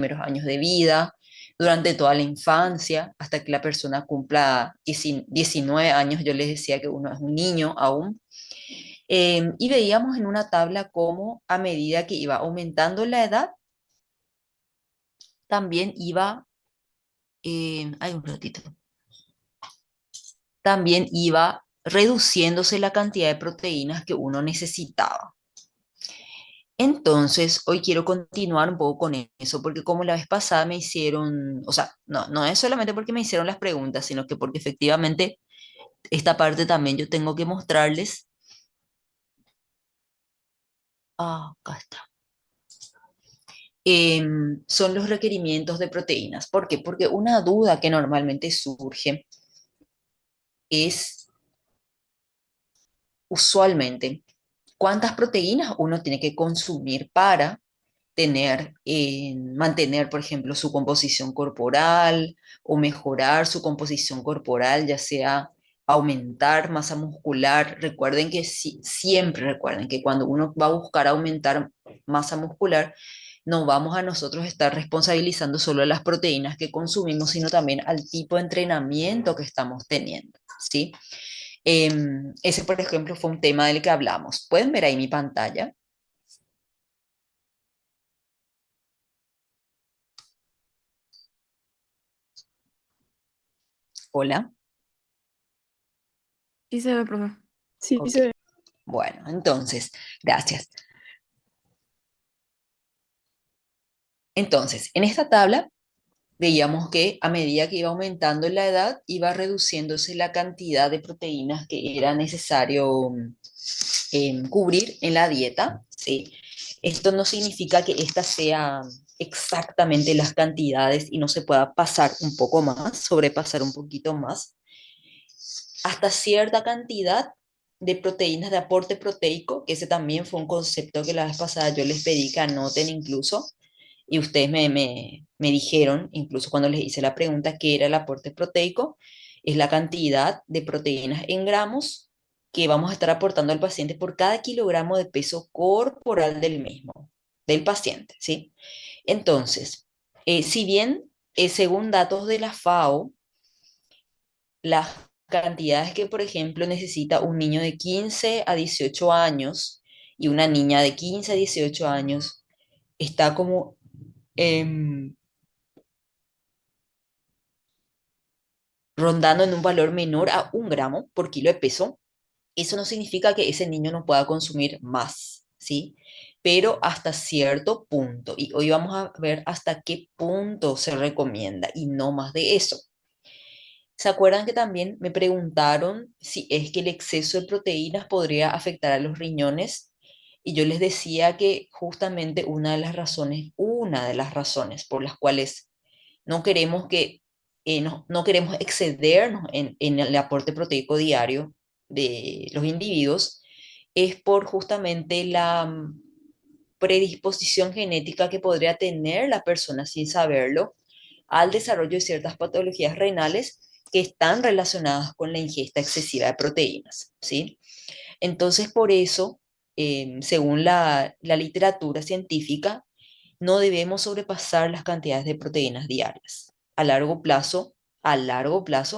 primeros años de vida, durante toda la infancia, hasta que la persona cumpla 19 años. Yo les decía que uno es un niño aún. Y veíamos en una tabla cómo a medida que iba aumentando la edad, también iba, hay un ratito, también iba reduciéndose la cantidad de proteínas que uno necesitaba. Entonces, hoy quiero continuar un poco con eso, porque como la vez pasada me hicieron, o sea, no es solamente porque me hicieron las preguntas, sino que porque efectivamente esta parte también yo tengo que mostrarles. Acá está. Son los requerimientos de proteínas. ¿Por qué? Porque una duda que normalmente surge es usualmente cuántas proteínas uno tiene que consumir para mantener, por ejemplo, su composición corporal o mejorar su composición corporal, ya sea aumentar masa muscular. Recuerden que siempre recuerden que cuando uno va a buscar aumentar masa muscular, no vamos a nosotros estar responsabilizando solo a las proteínas que consumimos, sino también al tipo de entrenamiento que estamos teniendo, ¿sí? Ese, por ejemplo, fue un tema del que hablamos. ¿Pueden ver ahí mi pantalla? Hola. Sí se ve, profe. Sí Ok. se ve. Bueno, entonces, gracias. Entonces, en esta tabla veíamos que a medida que iba aumentando la edad, iba reduciéndose la cantidad de proteínas que era necesario cubrir en la dieta, ¿sí? Esto no significa que estas sean exactamente las cantidades y no se pueda pasar un poco más, sobrepasar un poquito más, hasta cierta cantidad de proteínas de aporte proteico, que ese también fue un concepto que la vez pasada yo les pedí que anoten incluso, y ustedes me dijeron, incluso cuando les hice la pregunta, qué era el aporte proteico. Es la cantidad de proteínas en gramos que vamos a estar aportando al paciente por cada kilogramo de peso corporal del mismo, del paciente, ¿sí? Entonces, si bien según datos de la FAO, las cantidades que, por ejemplo, necesita un niño de 15 a 18 años y una niña de 15 a 18 años está como em, rondando en un valor menor a 1 gramo por kilo de peso. Eso no significa que ese niño no pueda consumir más, ¿sí? Pero hasta cierto punto. Y hoy vamos a ver hasta qué punto se recomienda y no más de eso. ¿Se acuerdan que también me preguntaron si es que el exceso de proteínas podría afectar a los riñones? Y yo les decía que justamente una de las razones por las cuales no queremos no queremos excedernos en el aporte proteico diario de los individuos es por justamente la predisposición genética que podría tener la persona sin saberlo al desarrollo de ciertas patologías renales que están relacionadas con la ingesta excesiva de proteínas, ¿sí? Entonces, por eso, según la literatura científica, no debemos sobrepasar las cantidades de proteínas diarias. A largo plazo,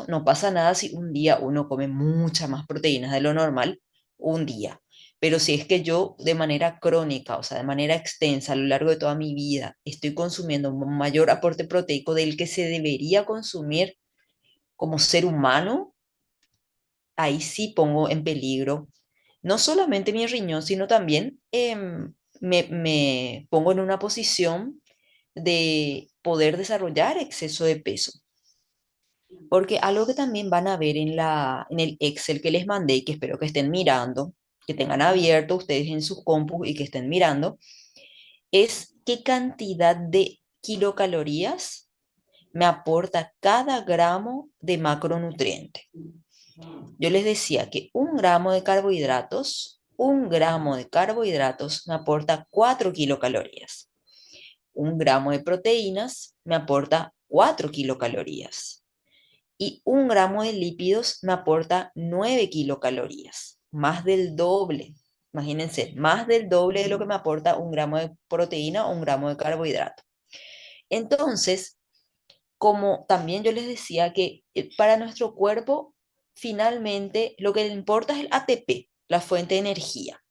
no pasa nada si un día uno come mucha más proteínas de lo normal, un día. Pero si es que yo de manera crónica, o sea, de manera extensa a lo largo de toda mi vida, estoy consumiendo un mayor aporte proteico del que se debería consumir como ser humano, ahí sí pongo en peligro no solamente mi riñón, sino también me pongo en una posición de poder desarrollar exceso de peso. Porque algo que también van a ver en el Excel que les mandé, que espero que estén mirando, que tengan abierto ustedes en sus compus y que estén mirando, es qué cantidad de kilocalorías me aporta cada gramo de macronutriente. Yo les decía que 1 gramo de carbohidratos me aporta 4 kilocalorías. 1 gramo de proteínas me aporta 4 kilocalorías. Y 1 gramo de lípidos me aporta 9 kilocalorías. Más del doble. Imagínense, más del doble de lo que me aporta 1 gramo de proteína o 1 gramo de carbohidrato. Entonces, como también yo les decía que para nuestro cuerpo, finalmente lo que le importa es el ATP, la fuente de energía.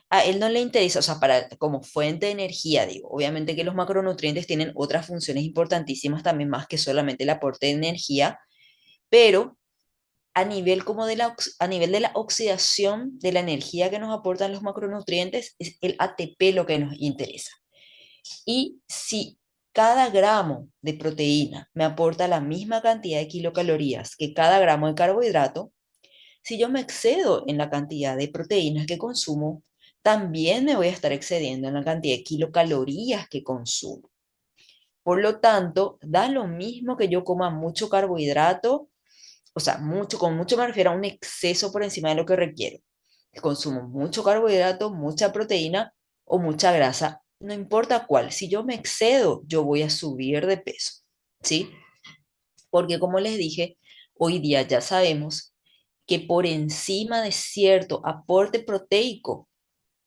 A él no le interesa, o sea, para, como fuente de energía, digo, obviamente que los macronutrientes tienen otras funciones importantísimas también más que solamente el aporte de energía, pero a nivel como de a nivel de la oxidación de la energía que nos aportan los macronutrientes, es el ATP lo que nos interesa. Y si cada gramo de proteína me aporta la misma cantidad de kilocalorías que cada gramo de carbohidrato, si yo me excedo en la cantidad de proteínas que consumo, también me voy a estar excediendo en la cantidad de kilocalorías que consumo. Por lo tanto, da lo mismo que yo coma mucho carbohidrato, o sea, mucho, con mucho me refiero a un exceso por encima de lo que requiero. Consumo mucho carbohidrato, mucha proteína o mucha grasa, no importa cuál. Si yo me excedo, yo voy a subir de peso, ¿sí? Porque como les dije, hoy día ya sabemos que por encima de cierto aporte proteico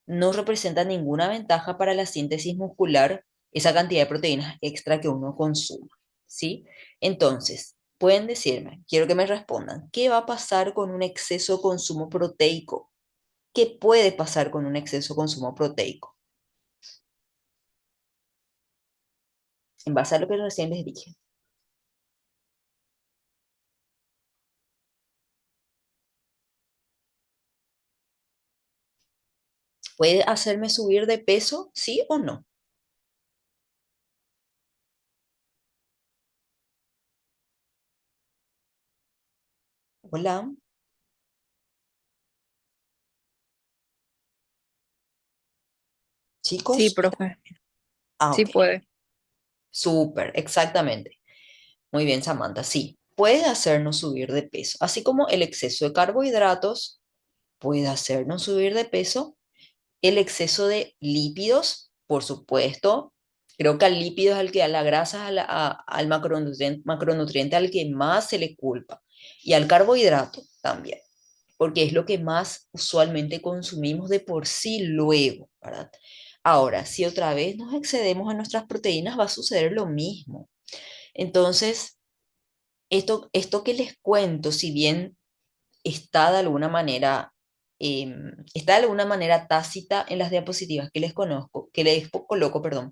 no representa ninguna ventaja para la síntesis muscular esa cantidad de proteínas extra que uno consuma, ¿sí? Entonces, pueden decirme, quiero que me respondan, ¿qué va a pasar con un exceso de consumo proteico? ¿Qué puede pasar con un exceso de consumo proteico? En base a lo que recién les dije. ¿Puede hacerme subir de peso? ¿Sí o no? Hola, Sí, chicos. profe. Ah, Sí ok. puede. Súper, exactamente. Muy bien, Samantha. Sí, puede hacernos subir de peso. Así como el exceso de carbohidratos puede hacernos subir de peso, el exceso de lípidos, por supuesto. Creo que al lípido es al que a la grasa es al macronutriente al que más se le culpa. Y al carbohidrato también, porque es lo que más usualmente consumimos de por sí luego, ¿verdad? Ahora, si otra vez nos excedemos en nuestras proteínas, va a suceder lo mismo. Entonces, esto que les cuento, si bien está de alguna manera, está de alguna manera tácita en las diapositivas que les conozco, que les coloco, perdón,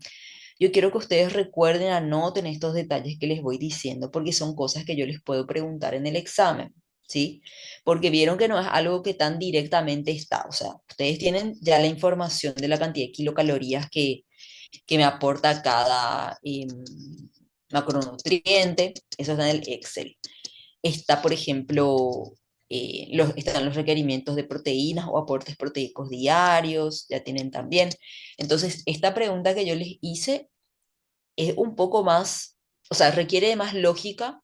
yo quiero que ustedes recuerden, anoten estos detalles que les voy diciendo, porque son cosas que yo les puedo preguntar en el examen, ¿sí? Porque vieron que no es algo que tan directamente está, o sea, ustedes tienen ya la información de la cantidad de kilocalorías que me aporta cada macronutriente, eso está en el Excel. Está, por ejemplo, están los requerimientos de proteínas o aportes proteicos diarios, ya tienen también. Entonces, esta pregunta que yo les hice es un poco más, o sea, requiere de más lógica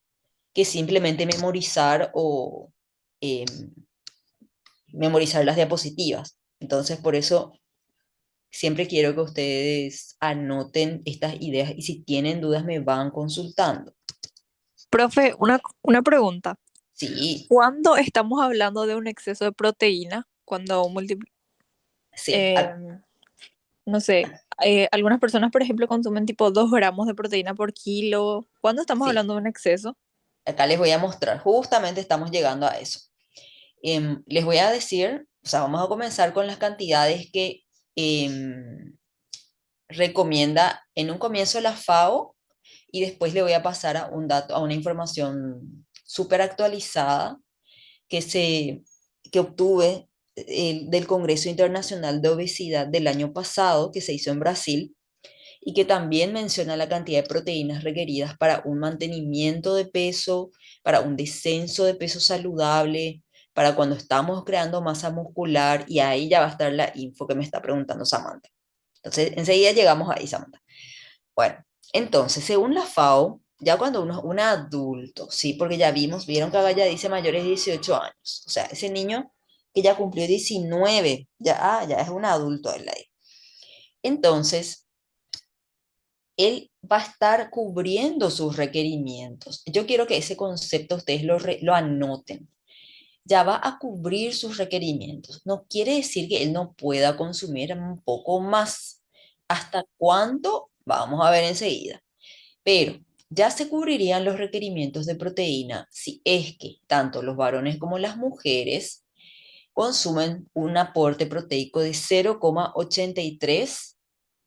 que simplemente memorizar o eh, memorizar las diapositivas. Entonces, por eso siempre quiero que ustedes anoten estas ideas y si tienen dudas me van consultando. Profe, una pregunta. Sí, ¿Cuándo estamos hablando de un exceso de proteína? Cuando sí. no sé, algunas personas, por ejemplo, consumen tipo 2 gramos de proteína por kilo. ¿Cuándo estamos Sí. hablando de un exceso? Acá les voy a mostrar, justamente estamos llegando a eso. Les voy a decir, o sea, vamos a comenzar con las cantidades que em, recomienda en un comienzo la FAO y después le voy a pasar a un dato, a una información súper actualizada que obtuve del Congreso Internacional de Obesidad del año pasado, que se hizo en Brasil, y que también menciona la cantidad de proteínas requeridas para un mantenimiento de peso, para un descenso de peso saludable, para cuando estamos creando masa muscular, y ahí ya va a estar la info que me está preguntando Samantha. Entonces, enseguida llegamos ahí, Samantha. Bueno, entonces, según la FAO, ya cuando uno es un adulto, ¿sí? Porque ya vieron que acá ya dice mayores de 18 años. O sea, ese niño que ya cumplió 19 ya es un adulto él ahí. Entonces, él va a estar cubriendo sus requerimientos. Yo quiero que ese concepto ustedes lo anoten. Ya va a cubrir sus requerimientos. No quiere decir que él no pueda consumir un poco más. ¿Hasta cuánto? Vamos a ver enseguida. Pero ya se cubrirían los requerimientos de proteína si es que tanto los varones como las mujeres consumen un aporte proteico de 0,83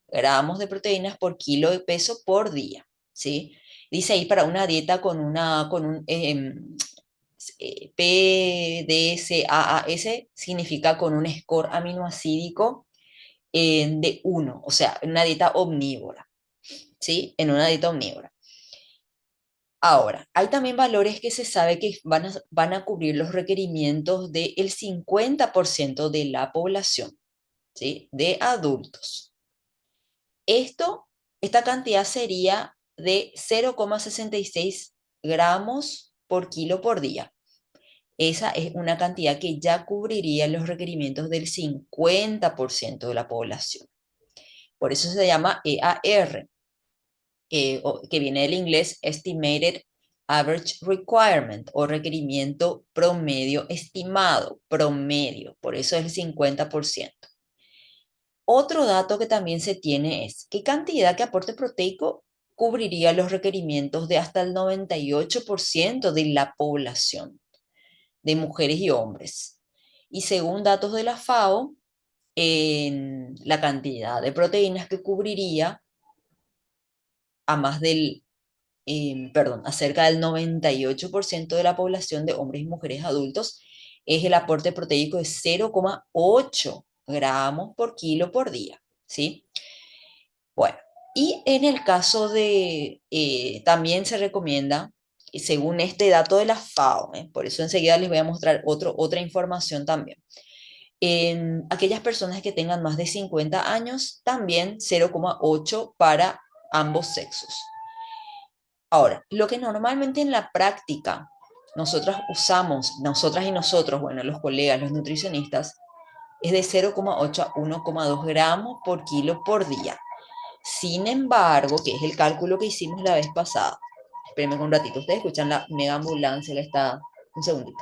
gramos de proteínas por kilo de peso por día, ¿sí? Dice ahí para una dieta con un PDCAAS, significa con un score aminoácidico de 1, o sea, una dieta omnívora, ¿sí? En una dieta omnívora. Ahora, hay también valores que se sabe que van a cubrir los requerimientos del 50% de la población, ¿sí? De adultos. Esto, esta cantidad sería de 0,66 gramos por kilo por día. Esa es una cantidad que ya cubriría los requerimientos del 50% de la población. Por eso se llama EAR, que viene del inglés Estimated Average Requirement o requerimiento promedio estimado, promedio, por eso es el 50%. Otro dato que también se tiene es qué cantidad que aporte proteico cubriría los requerimientos de hasta el 98% de la población, de mujeres y hombres. Y según datos de la FAO, en la cantidad de proteínas que cubriría a más del, perdón, a cerca del 98% de la población de hombres y mujeres adultos es el aporte proteico de 0,8 gramos por kilo por día, ¿sí? Bueno, y en el caso de, también se recomienda, según este dato de la FAO, por eso enseguida les voy a mostrar otra información también. En aquellas personas que tengan más de 50 años, también 0,8 para ambos sexos. Ahora, lo que normalmente en la práctica nosotras usamos, nosotras y nosotros, bueno, los colegas, los nutricionistas, es de 0,8 a 1,2 gramos por kilo por día. Sin embargo, que es el cálculo que hicimos la vez pasada. Espérenme un ratito, ustedes escuchan la mega ambulancia, le está... Un segundito.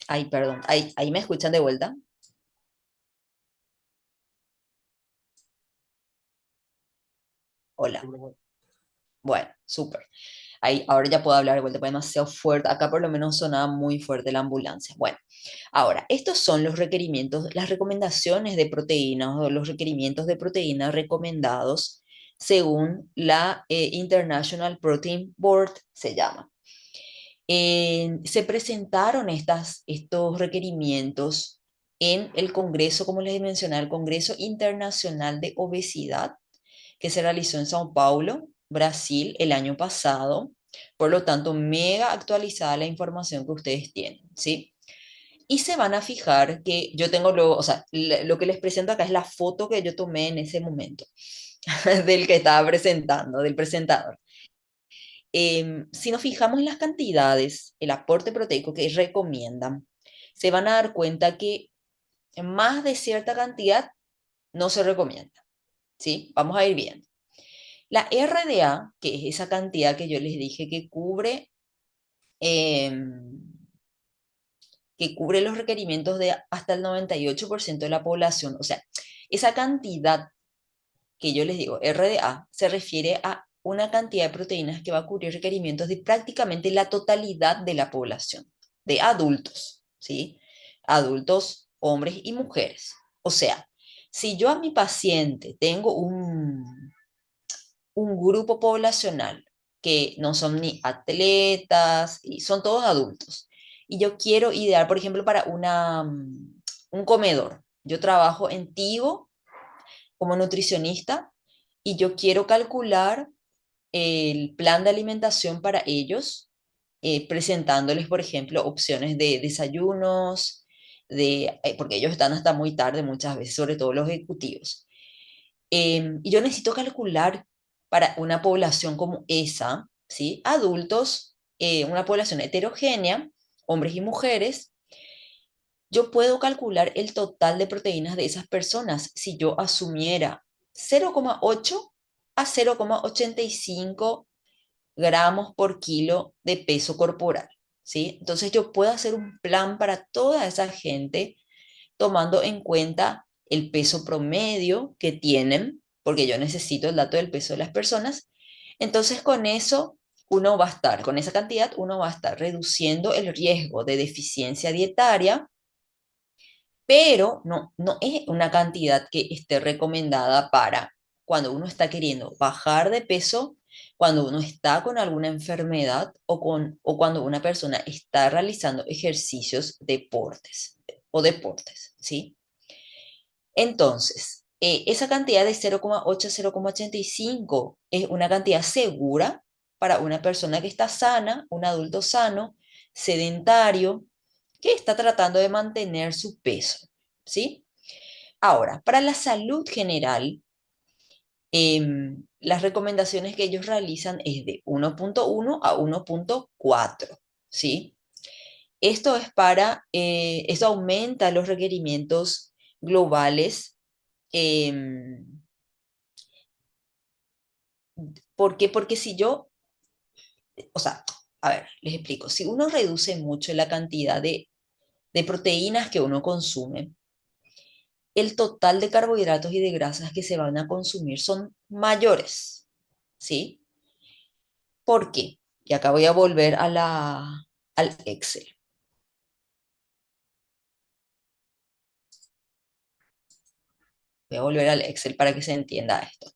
Ay, perdón, ahí me escuchan de vuelta. Hola. Bueno, súper. Ahí, ahora ya puedo hablar de vuelta, pues demasiado fuerte. Acá por lo menos sonaba muy fuerte la ambulancia. Bueno, ahora, estos son los requerimientos, las recomendaciones de proteínas o los requerimientos de proteínas recomendados según la International Protein Board, se llama. Se presentaron estos requerimientos en el Congreso, como les mencioné, el Congreso Internacional de Obesidad, que se realizó en Sao Paulo, Brasil, el año pasado. Por lo tanto, mega actualizada la información que ustedes tienen, ¿sí? Y se van a fijar que yo tengo luego, o sea, lo que les presento acá es la foto que yo tomé en ese momento del que estaba presentando, del presentador. Si nos fijamos en las cantidades, el aporte proteico que recomiendan, se van a dar cuenta que más de cierta cantidad no se recomienda, ¿sí? Vamos a ir viendo. La RDA, que es esa cantidad que yo les dije em, que cubre los requerimientos de hasta el 98% de la población, o sea, esa cantidad que yo les digo, RDA, se refiere a una cantidad de proteínas que va a cubrir requerimientos de prácticamente la totalidad de la población, de adultos, ¿sí? Adultos, hombres y mujeres. O sea, si yo a mi paciente tengo un grupo poblacional que no son ni atletas, y son todos adultos, y yo quiero idear, por ejemplo, para un comedor. Yo trabajo en Tigo como nutricionista y yo quiero calcular el plan de alimentación para ellos, presentándoles, por ejemplo, opciones de desayunos, porque ellos están hasta muy tarde muchas veces, sobre todo los ejecutivos. Y yo necesito calcular para una población como esa, ¿sí? Adultos, una población heterogénea, hombres y mujeres, yo puedo calcular el total de proteínas de esas personas si yo asumiera 0,8 a 0,85 gramos por kilo de peso corporal, ¿sí? Entonces yo puedo hacer un plan para toda esa gente tomando en cuenta el peso promedio que tienen, porque yo necesito el dato del peso de las personas. Entonces con eso uno va a estar, con esa cantidad, uno va a estar reduciendo el riesgo de deficiencia dietaria, pero no es una cantidad que esté recomendada para cuando uno está queriendo bajar de peso, cuando uno está con alguna enfermedad o cuando una persona está realizando ejercicios, deportes, ¿sí? Entonces, esa cantidad de 0,8 a 0,85 es una cantidad segura para una persona que está sana, un adulto sano, sedentario, que está tratando de mantener su peso, ¿sí? Ahora, para la salud general, las recomendaciones que ellos realizan es de 1,1 a 1,4, ¿sí? Esto aumenta los requerimientos globales. em, ¿Por qué? Porque si yo, o sea, a ver, les explico, si uno reduce mucho la cantidad de proteínas que uno consume, el total de carbohidratos y de grasas que se van a consumir son mayores, ¿sí? ¿Por qué? Y acá voy a volver al Excel. Voy a volver al Excel para que se entienda esto.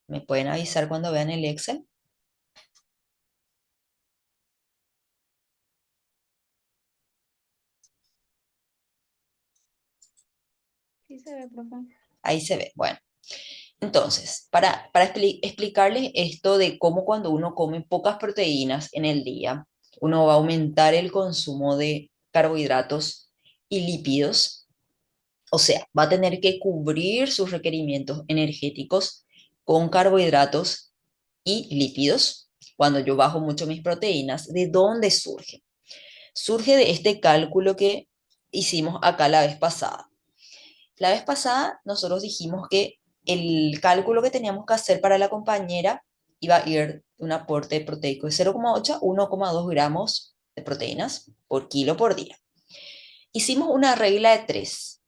¿Me pueden avisar cuando vean el Excel? Sí se ve, profe. Ahí se ve. Bueno, entonces, para explicarles esto de cómo cuando uno come pocas proteínas en el día, uno va a aumentar el consumo de carbohidratos y lípidos, o sea, va a tener que cubrir sus requerimientos energéticos con carbohidratos y lípidos. Cuando yo bajo mucho mis proteínas, ¿de dónde surge? Surge de este cálculo que hicimos acá la vez pasada. La vez pasada nosotros dijimos que el cálculo que teníamos que hacer para la compañera iba a ir un aporte proteico de 0,8 a 1,2 gramos de proteínas por kilo por día. Hicimos una regla de 3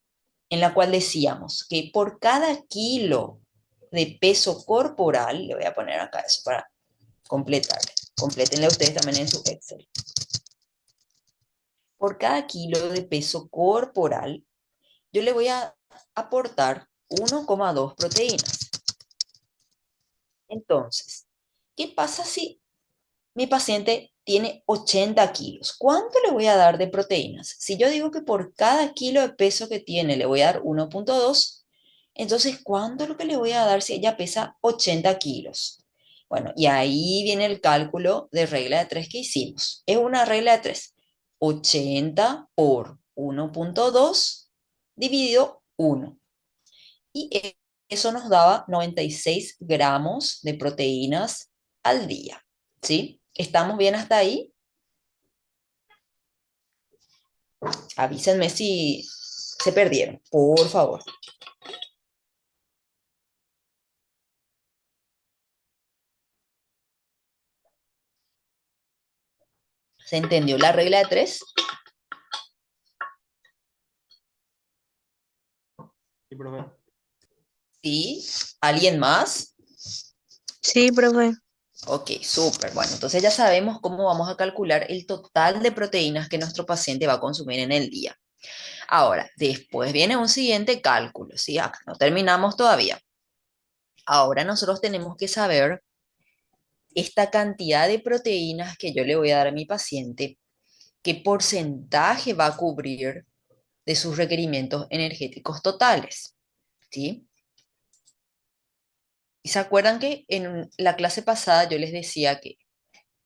en la cual decíamos que por cada kilo de peso corporal, le voy a poner acá eso para completar, complétenle ustedes también en su Excel, por cada kilo de peso corporal, yo le voy a aportar 1,2 proteínas. Entonces, ¿qué pasa si mi paciente tiene 80 kilos? ¿Cuánto le voy a dar de proteínas? Si yo digo que por cada kilo de peso que tiene le voy a dar 1,2, entonces, ¿cuánto es lo que le voy a dar si ella pesa 80 kilos? Bueno, y ahí viene el cálculo de regla de 3 que hicimos. Es una regla de 3. 80 por 1,2 dividido 1. Y eso nos daba 96 gramos de proteínas al día, ¿sí? ¿Estamos bien hasta ahí? Avísenme si se perdieron, por favor. ¿Se entendió la regla de 3? Sí, profe. ¿Sí? ¿Alguien más? Sí, profe. Ok, súper. Bueno, entonces ya sabemos cómo vamos a calcular el total de proteínas que nuestro paciente va a consumir en el día. Ahora, después viene un siguiente cálculo, ¿sí? Acá no terminamos todavía. Ahora nosotros tenemos que saber esta cantidad de proteínas que yo le voy a dar a mi paciente, qué porcentaje va a cubrir de sus requerimientos energéticos totales, ¿sí? Y se acuerdan que en la clase pasada yo les decía que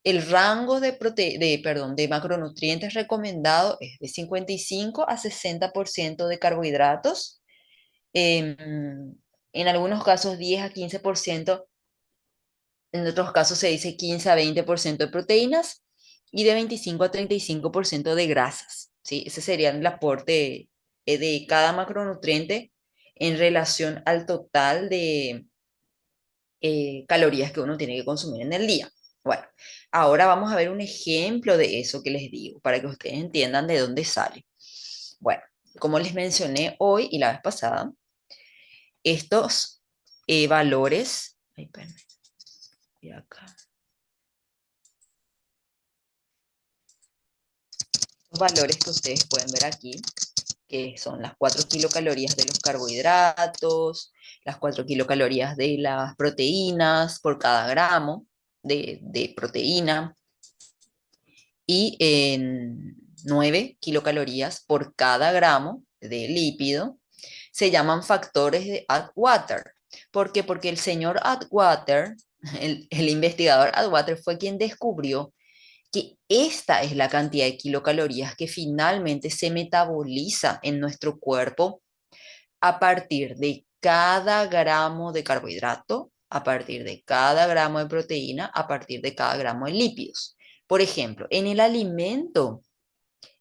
el rango de macronutrientes recomendado es de 55 a 60% de carbohidratos, en algunos casos 10 a 15%, en otros casos se dice 15 a 20% de proteínas y de 25 a 35% de grasas, ¿sí? Ese sería el aporte de cada macronutriente en relación al total de calorías que uno tiene que consumir en el día. Bueno, ahora vamos a ver un ejemplo de eso que les digo, para que ustedes entiendan de dónde sale. Bueno, como les mencioné hoy y la vez pasada, estos valores, ay, espérame, y acá, los valores que ustedes pueden ver aquí, que son las 4 kilocalorías de los carbohidratos, las 4 kilocalorías de las proteínas por cada gramo de proteína y 9 kilocalorías por cada gramo de lípido, se llaman factores de Atwater. ¿Por qué? Porque el señor Atwater, el investigador Atwater, fue quien descubrió que esta es la cantidad de kilocalorías que finalmente se metaboliza en nuestro cuerpo a partir de cada gramo de carbohidrato, a partir de cada gramo de proteína, a partir de cada gramo de lípidos. Por ejemplo, en el alimento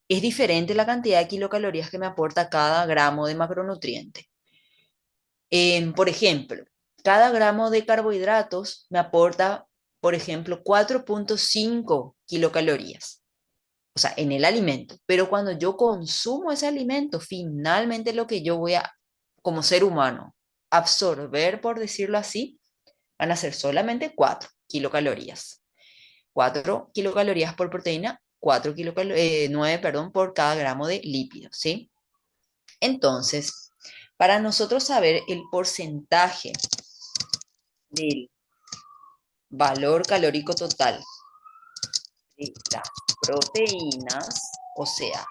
es diferente la cantidad de kilocalorías que me aporta cada gramo de macronutriente. Por ejemplo, cada gramo de carbohidratos me aporta, por ejemplo, 4,5 kilocalorías. O sea, en el alimento. Pero cuando yo consumo ese alimento, finalmente lo que yo voy a, como ser humano, absorber, por decirlo así, van a ser solamente 4 kilocalorías. 4 kilocalorías por proteína, 9, perdón, por cada gramo de lípidos, ¿sí? Entonces, para nosotros saber el porcentaje del valor calórico total de las proteínas, o sea,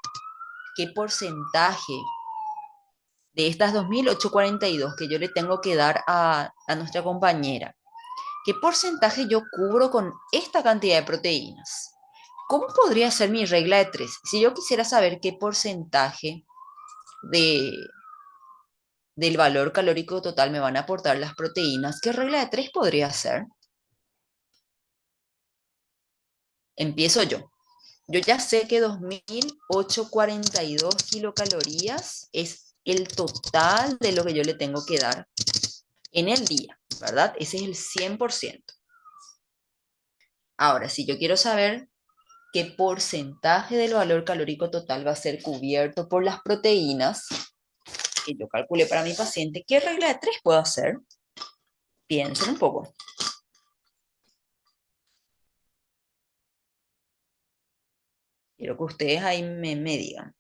qué porcentaje de estas 2.842 que yo le tengo que dar a nuestra compañera, ¿qué porcentaje yo cubro con esta cantidad de proteínas? ¿Cómo podría ser mi regla de 3? Si yo quisiera saber qué porcentaje de, del valor calórico total me van a aportar las proteínas, ¿qué regla de 3 podría ser? Empiezo yo. Yo ya sé que 2.842 kilocalorías es el total de lo que yo le tengo que dar en el día, ¿verdad? Ese es el 100%. Ahora, si yo quiero saber qué porcentaje del valor calórico total va a ser cubierto por las proteínas que yo calculé para mi paciente, ¿qué regla de 3 puedo hacer? Piensen un poco. Quiero que ustedes ahí me digan.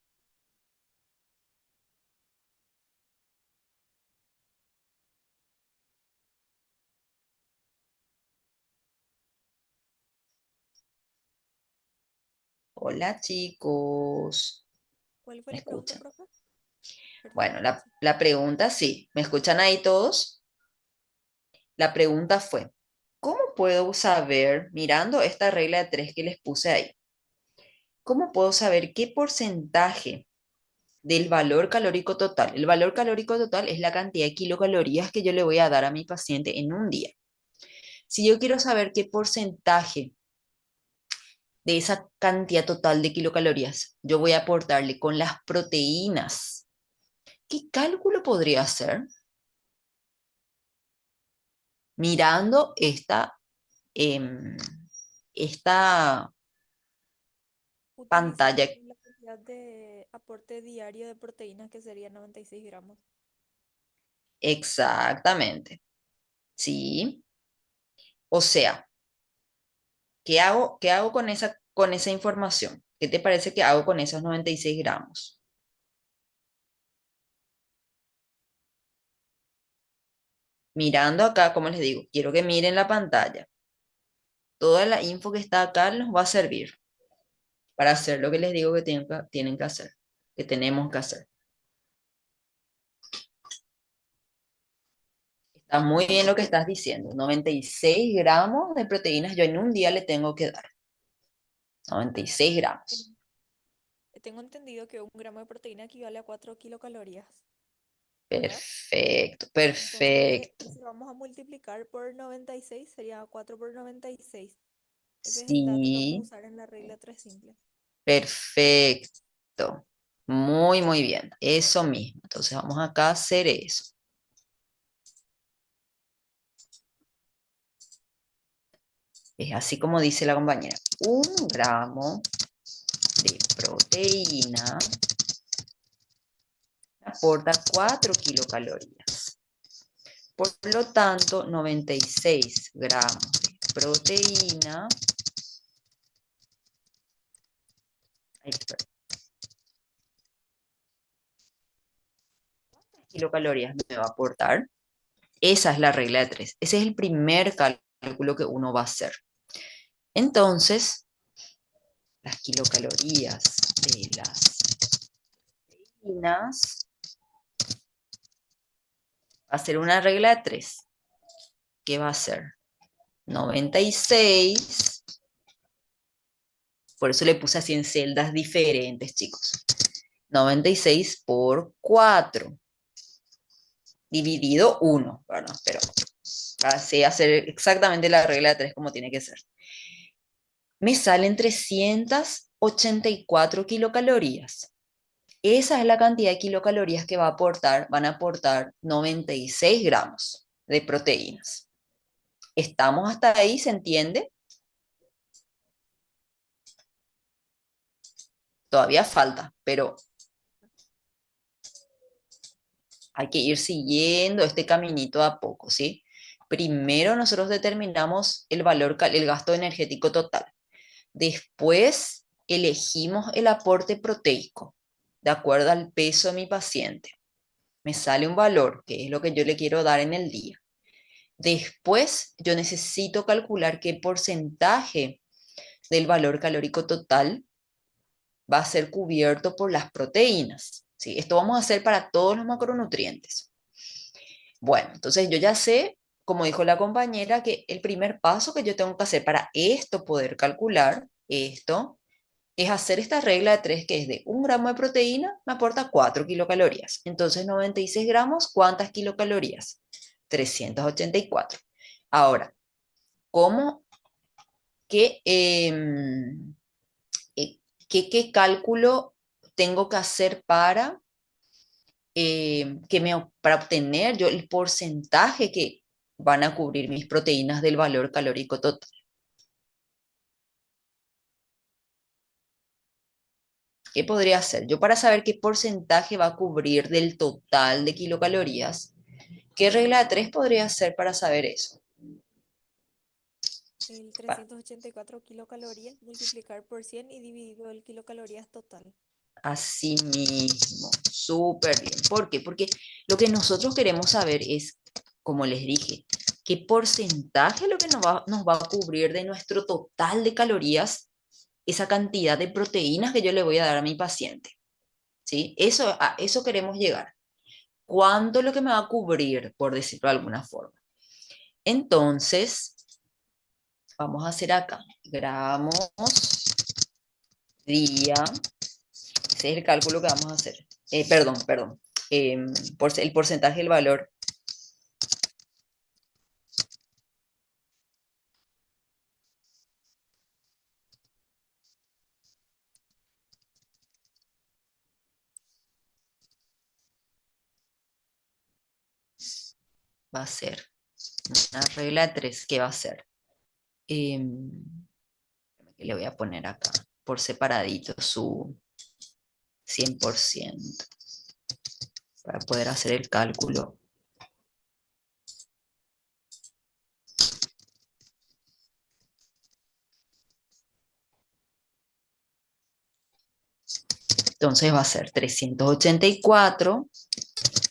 Hola, chicos. ¿Cuál fue ¿Me la pregunta, escuchan? profe? Perdón. Bueno, la pregunta sí. ¿Me escuchan ahí todos? La pregunta fue, ¿cómo puedo saber, mirando esta regla de 3 que les puse ahí, cómo puedo saber qué porcentaje del valor calórico total? El valor calórico total es la cantidad de kilocalorías que yo le voy a dar a mi paciente en un día. Si yo quiero saber qué porcentaje de esa cantidad total de kilocalorías yo voy a aportarle con las proteínas, ¿qué cálculo podría hacer? Mirando em, esta pantalla. Utilizando la cantidad de aporte diario de proteínas que sería 96 gramos. Exactamente. Sí. O sea, ¿qué hago con esa información? ¿Qué te parece que hago con esos 96 gramos? Mirando acá, como les digo, quiero que miren la pantalla. Toda la info que está acá nos va a servir para hacer lo que les digo que tienen que hacer, que tenemos que hacer. Está muy bien lo que estás diciendo. 96 gramos de proteínas yo en un día le tengo que dar. 96 gramos. Tengo entendido que un gramo de proteína equivale a 4 kilocalorías, ¿verdad? Perfecto, Entonces, perfecto. si vamos a multiplicar por 96, sería 4 por 96. Ese es el dato que vamos a Sí, usar en la regla 3 simple. perfecto. Muy, muy bien. Eso mismo. Entonces vamos acá a hacer eso. Es así como dice la compañera. 1 gramo de proteína aporta 4 kilocalorías. Por lo tanto, 96 gramos de proteína. ¿Cuántas kilocalorías me va a aportar? Esa es la regla de 3. Ese es el primer cálculo que uno va a hacer. Entonces, las kilocalorías de las proteínas va a ser una regla de 3. ¿Qué va a ser? 96. Por eso le puse así en celdas diferentes, chicos. 96 por 4. Dividido 1. Bueno, pero así hacer exactamente la regla de 3 como tiene que ser. Me salen 384 kilocalorías. Esa es la cantidad de kilocalorías que van a aportar 96 gramos de proteínas. ¿Estamos hasta ahí? ¿Se entiende? Todavía falta, pero hay que ir siguiendo este caminito a poco, ¿sí? Primero nosotros determinamos el valor, el gasto energético total. Después elegimos el aporte proteico, de acuerdo al peso de mi paciente. Me sale un valor, que es lo que yo le quiero dar en el día. Después yo necesito calcular qué porcentaje del valor calórico total va a ser cubierto por las proteínas. ¿Sí? Esto vamos a hacer para todos los macronutrientes. Bueno, entonces yo ya sé, como dijo la compañera, que el primer paso que yo tengo que hacer para esto, poder calcular esto, es hacer esta regla de 3 que es de 1 gramo de proteína me aporta 4 kilocalorías. Entonces 96 gramos, ¿cuántas kilocalorías? 384. Ahora, ¿cómo, qué, qué cálculo tengo que hacer para obtener yo el porcentaje que van a cubrir mis proteínas del valor calórico total? ¿Qué podría hacer? Yo para saber qué porcentaje va a cubrir del total de kilocalorías, ¿qué regla de 3 podría hacer para saber eso? El Pa- 384 kilocalorías multiplicar por 100 y dividido el kilocalorías total. Así mismo, súper bien. ¿Por qué? Porque lo que nosotros queremos saber es, como les dije, qué porcentaje es lo que nos va a cubrir de nuestro total de calorías esa cantidad de proteínas que yo le voy a dar a mi paciente. ¿Sí? A eso queremos llegar. ¿Cuánto es lo que me va a cubrir, por decirlo de alguna forma? Entonces, vamos a hacer acá gramos día. Ese es el cálculo que vamos a hacer. Perdón. El porcentaje del valor va a ser una regla de 3 que va a ser. Que le voy a poner acá por separadito su 100% para poder hacer el cálculo. Entonces va a ser 384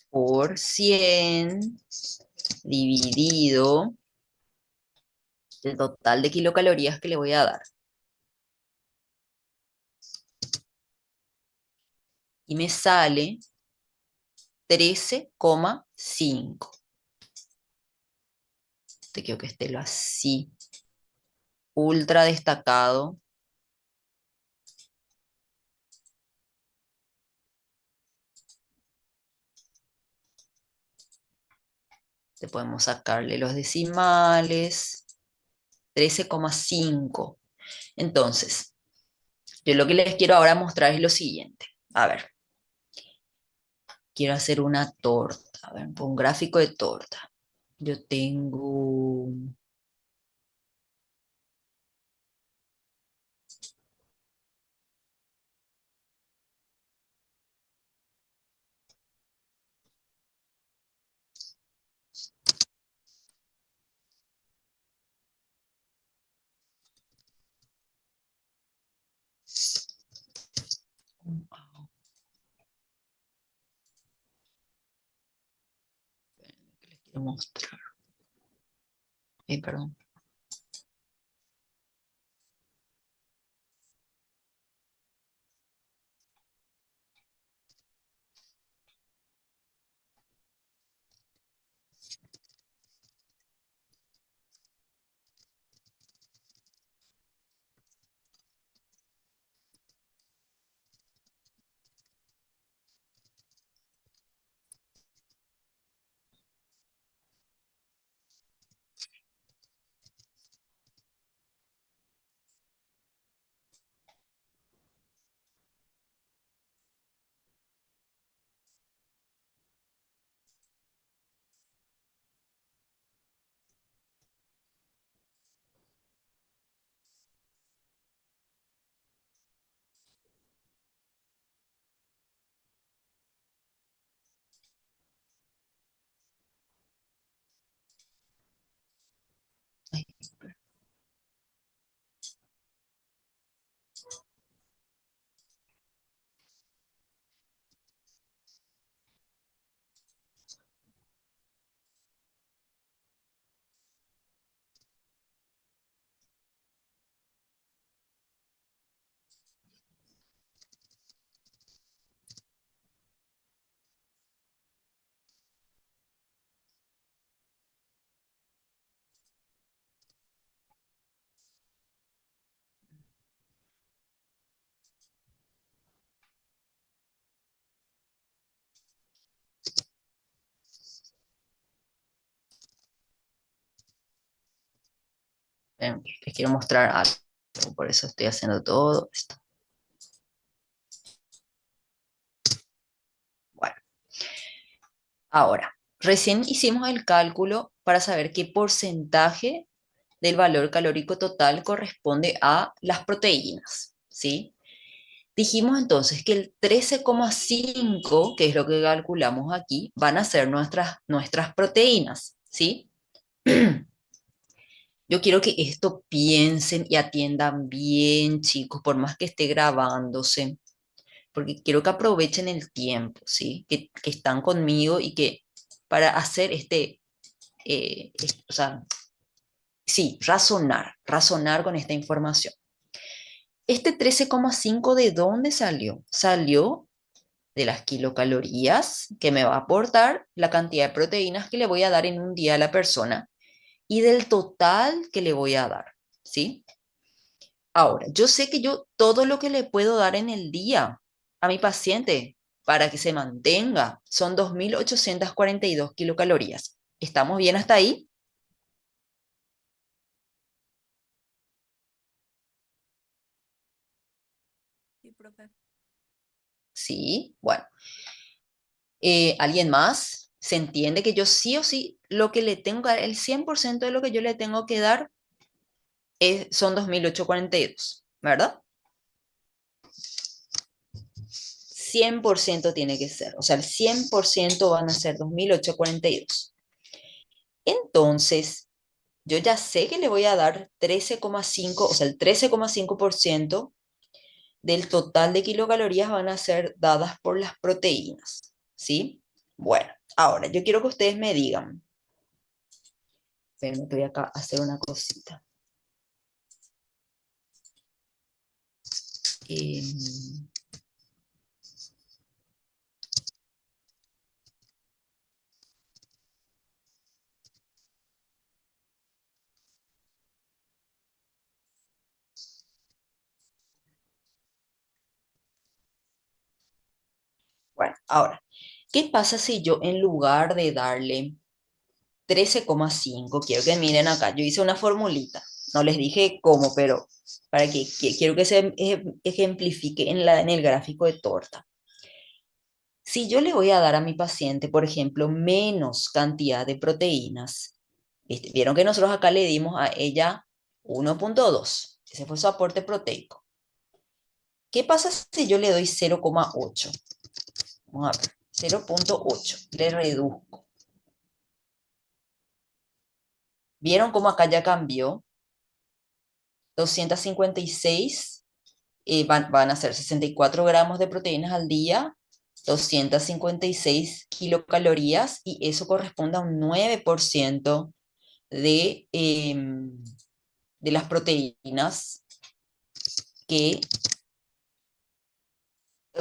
por 100 dividido el total de kilocalorías que le voy a dar. Y me sale 13,5. Te quiero que esté lo así, ultra destacado. Te podemos sacarle los decimales. 13,5. Entonces, yo lo que les quiero ahora mostrar es lo siguiente. A ver, quiero hacer una torta. A ver, un gráfico de torta. Yo tengo Quiero mostrar. Perdón. Ay, les quiero mostrar algo, por eso estoy haciendo todo esto. Bueno, ahora, recién hicimos el cálculo para saber qué porcentaje del valor calórico total corresponde a las proteínas, ¿sí? Dijimos entonces que el 13,5, que es lo que calculamos aquí, van a ser nuestras proteínas, ¿sí? Yo quiero que esto piensen y atiendan bien, chicos, por más que esté grabándose, porque quiero que aprovechen el tiempo, ¿sí? Que están conmigo y que para hacer o sea, sí, razonar con esta información. Este 13,5, ¿de dónde salió? Salió de las kilocalorías que me va a aportar la cantidad de proteínas que le voy a dar en un día a la persona y del total que le voy a dar, ¿sí? Ahora, yo sé que yo todo lo que le puedo dar en el día a mi paciente para que se mantenga son 2.842 kilocalorías. ¿Estamos bien hasta ahí? Sí, profe. Sí, bueno. ¿Alguien más? ¿Se entiende que yo sí o sí lo que le tengo que dar, el 100% de lo que yo le tengo que dar son 2.842, ¿verdad? 100% tiene que ser, o sea, el 100% van a ser 2.842. Entonces, yo ya sé que le voy a dar 13,5, o sea, el 13,5% del total de kilocalorías van a ser dadas por las proteínas, ¿sí? Bueno, ahora yo quiero que ustedes me digan, espérenme, voy acá a hacer una cosita. Em, bueno, ahora, ¿qué pasa si yo en lugar de darle 13,5, quiero que miren acá, yo hice una formulita, no les dije cómo, pero para que quiero que se ejemplifique en el gráfico de torta. Si yo le voy a dar a mi paciente, por ejemplo, menos cantidad de proteínas, ¿viste? Vieron que nosotros acá le dimos a ella 1,2, ese fue su aporte proteico. ¿Qué pasa si yo le doy 0,8? Vamos a ver, 0,8, le reduzco. ¿Vieron cómo acá ya cambió? 256 van a ser 64 gramos de proteínas al día 256 kilocalorías y eso corresponde a un 9% de las proteínas que,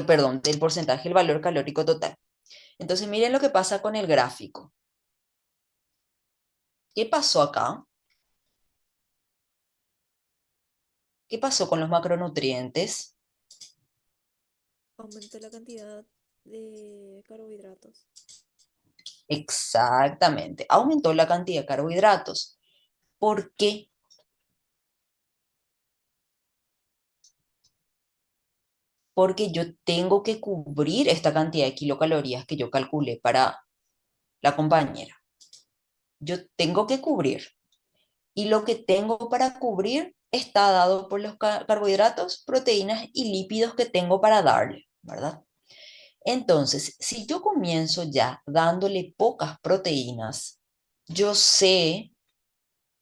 perdón, del porcentaje del valor calórico total. Entonces miren lo que pasa con el gráfico. ¿Qué pasó acá? ¿Qué pasó con los macronutrientes? Aumentó la cantidad de carbohidratos. Exactamente, aumentó la cantidad de carbohidratos. ¿Por qué? Porque yo tengo que cubrir esta cantidad de kilocalorías que yo calculé para la compañera. Yo tengo que cubrir. Y lo que tengo para cubrir está dado por los carbohidratos, proteínas y lípidos que tengo para darle, ¿verdad? Entonces, si yo comienzo ya dándole pocas proteínas, yo sé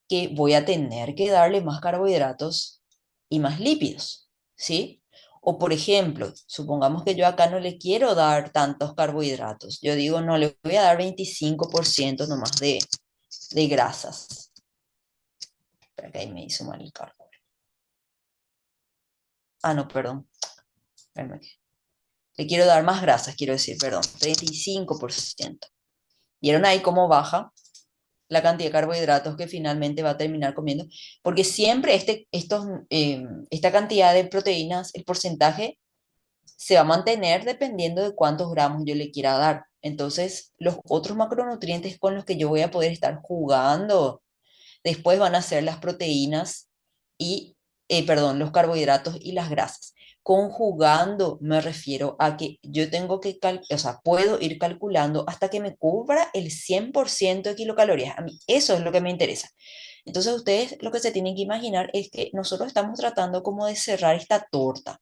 que voy a tener que darle más carbohidratos y más lípidos, ¿sí? O por ejemplo, supongamos que yo acá no le quiero dar tantos carbohidratos. Yo digo, no, le voy a dar 25% nomás de grasas. Espera que ahí me hizo mal el cálculo. Ah, no, perdón. Espérame. Le quiero dar más grasas, quiero decir, perdón, 35%. ¿Vieron ahí cómo baja la cantidad de carbohidratos que finalmente va a terminar comiendo? Porque siempre esta cantidad de proteínas, el porcentaje se va a mantener dependiendo de cuántos gramos yo le quiera dar. Entonces, los otros macronutrientes con los que yo voy a poder estar jugando después van a ser las proteínas y, perdón, los carbohidratos y las grasas. Conjugando me refiero a que yo tengo que, o sea, puedo ir calculando hasta que me cubra el 100% de kilocalorías. A mí eso es lo que me interesa. Entonces ustedes lo que se tienen que imaginar es que nosotros estamos tratando como de cerrar esta torta.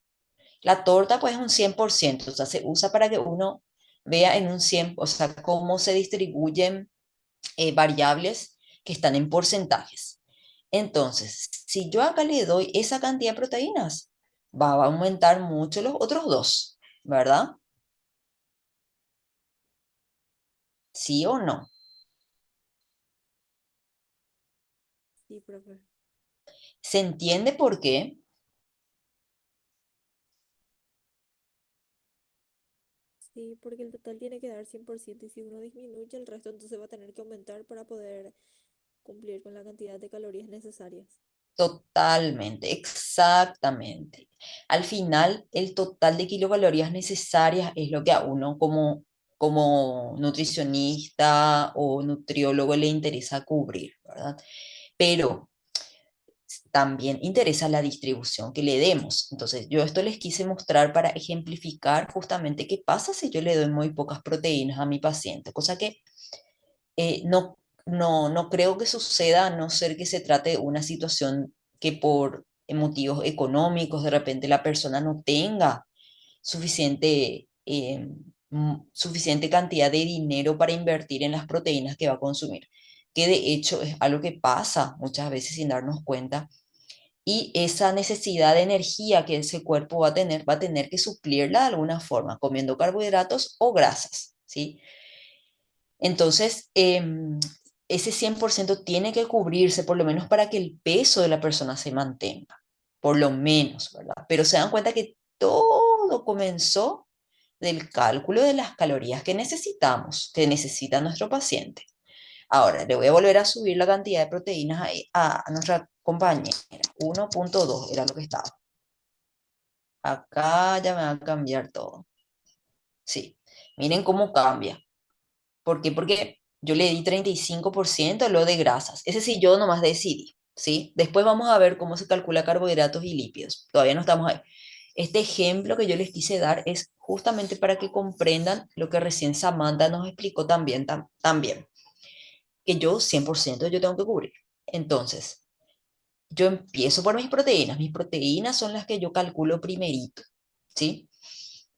La torta pues es un 100%, o sea, se usa para que uno vea en un 100, o sea, cómo se distribuyen variables que están en porcentajes. Entonces, si yo acá le doy esa cantidad de proteínas, va a aumentar mucho los otros dos, ¿verdad? ¿Sí o no? Sí, profe. ¿Se entiende por qué? Sí, porque el total tiene que dar 100% y si uno disminuye el resto, entonces va a tener que aumentar para poder cumplir con la cantidad de calorías necesarias. Totalmente, exactamente. Al final, el total de kilocalorías necesarias es lo que a uno como nutricionista o nutriólogo le interesa cubrir, ¿verdad? Pero también interesa la distribución que le demos. Entonces, yo esto les quise mostrar para ejemplificar justamente qué pasa si yo le doy muy pocas proteínas a mi paciente, cosa que no creo que suceda a no ser que se trate de una situación que por motivos económicos de repente la persona no tenga suficiente, suficiente cantidad de dinero para invertir en las proteínas que va a consumir, que de hecho es algo que pasa muchas veces sin darnos cuenta y esa necesidad de energía que ese cuerpo va a tener que suplirla de alguna forma, comiendo carbohidratos o grasas, ¿sí? Entonces, ese 100% tiene que cubrirse por lo menos para que el peso de la persona se mantenga, por lo menos, ¿verdad? Pero se dan cuenta que todo comenzó del cálculo de las calorías que necesitamos, que necesita nuestro paciente. Ahora, le voy a volver a subir la cantidad de proteínas a nuestra compañera. 1,2 era lo que estaba. Acá ya me va a cambiar todo. Sí, miren cómo cambia. ¿Por qué? Porque yo le di 35% lo de grasas. Ese sí, yo nomás decidí, ¿sí? Después vamos a ver cómo se calcula carbohidratos y lípidos. Todavía no estamos ahí. Este ejemplo que yo les quise dar es justamente para que comprendan lo que recién Samantha nos explicó también, también, que yo 100% yo tengo que cubrir. Entonces, yo empiezo por mis proteínas. Mis proteínas son las que yo calculo primerito, ¿sí?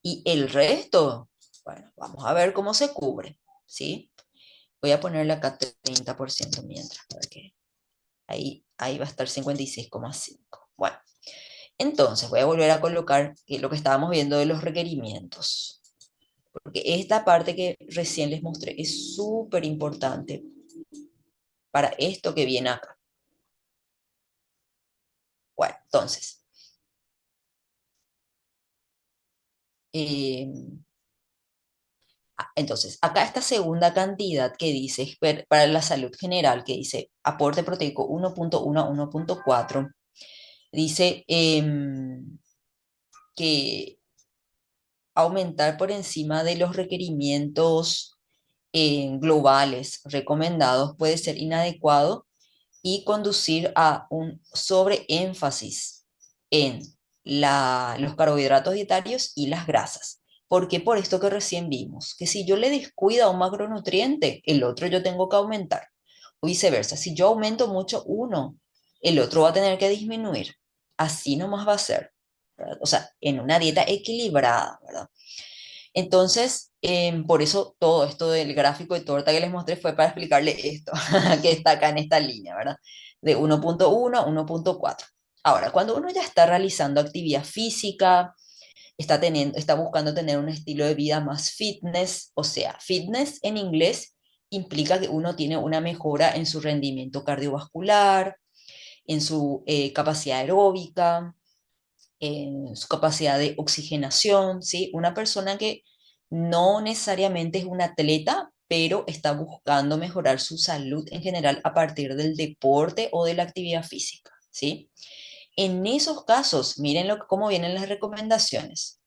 Y el resto, bueno, vamos a ver cómo se cubre, ¿sí? Voy a ponerle acá 30% mientras, porque ahí va a estar 56,5. Bueno, entonces voy a volver a colocar lo que estábamos viendo de los requerimientos. porque esta parte que recién les mostré es súper importante para esto que viene acá. Bueno, eh, entonces, acá esta segunda cantidad que dice para la salud general, que dice aporte proteico 1.1 a 1.4, dice que aumentar por encima de los requerimientos globales recomendados puede ser inadecuado y conducir a un sobreénfasis en los carbohidratos dietarios y las grasas. Porque por esto que recién vimos, que si yo le descuido a un macronutriente, el otro yo tengo que aumentar. O viceversa, si yo aumento mucho uno, el otro va a tener que disminuir. Así nomás va a ser, ¿verdad? O sea, en una dieta equilibrada, ¿verdad? Entonces, por eso todo esto del gráfico de torta que les mostré fue para explicarle esto, que está acá en esta línea, ¿verdad? De 1.1 a 1.4. Ahora, cuando uno ya está realizando actividad física, está buscando tener un estilo de vida más fitness, o sea, fitness en inglés implica que uno tiene una mejora en su rendimiento cardiovascular, en su capacidad aeróbica, en su capacidad de oxigenación, ¿sí? Una persona que no necesariamente es un atleta, pero está buscando mejorar su salud en general a partir del deporte o de la actividad física, ¿sí? En esos casos, miren cómo vienen las recomendaciones.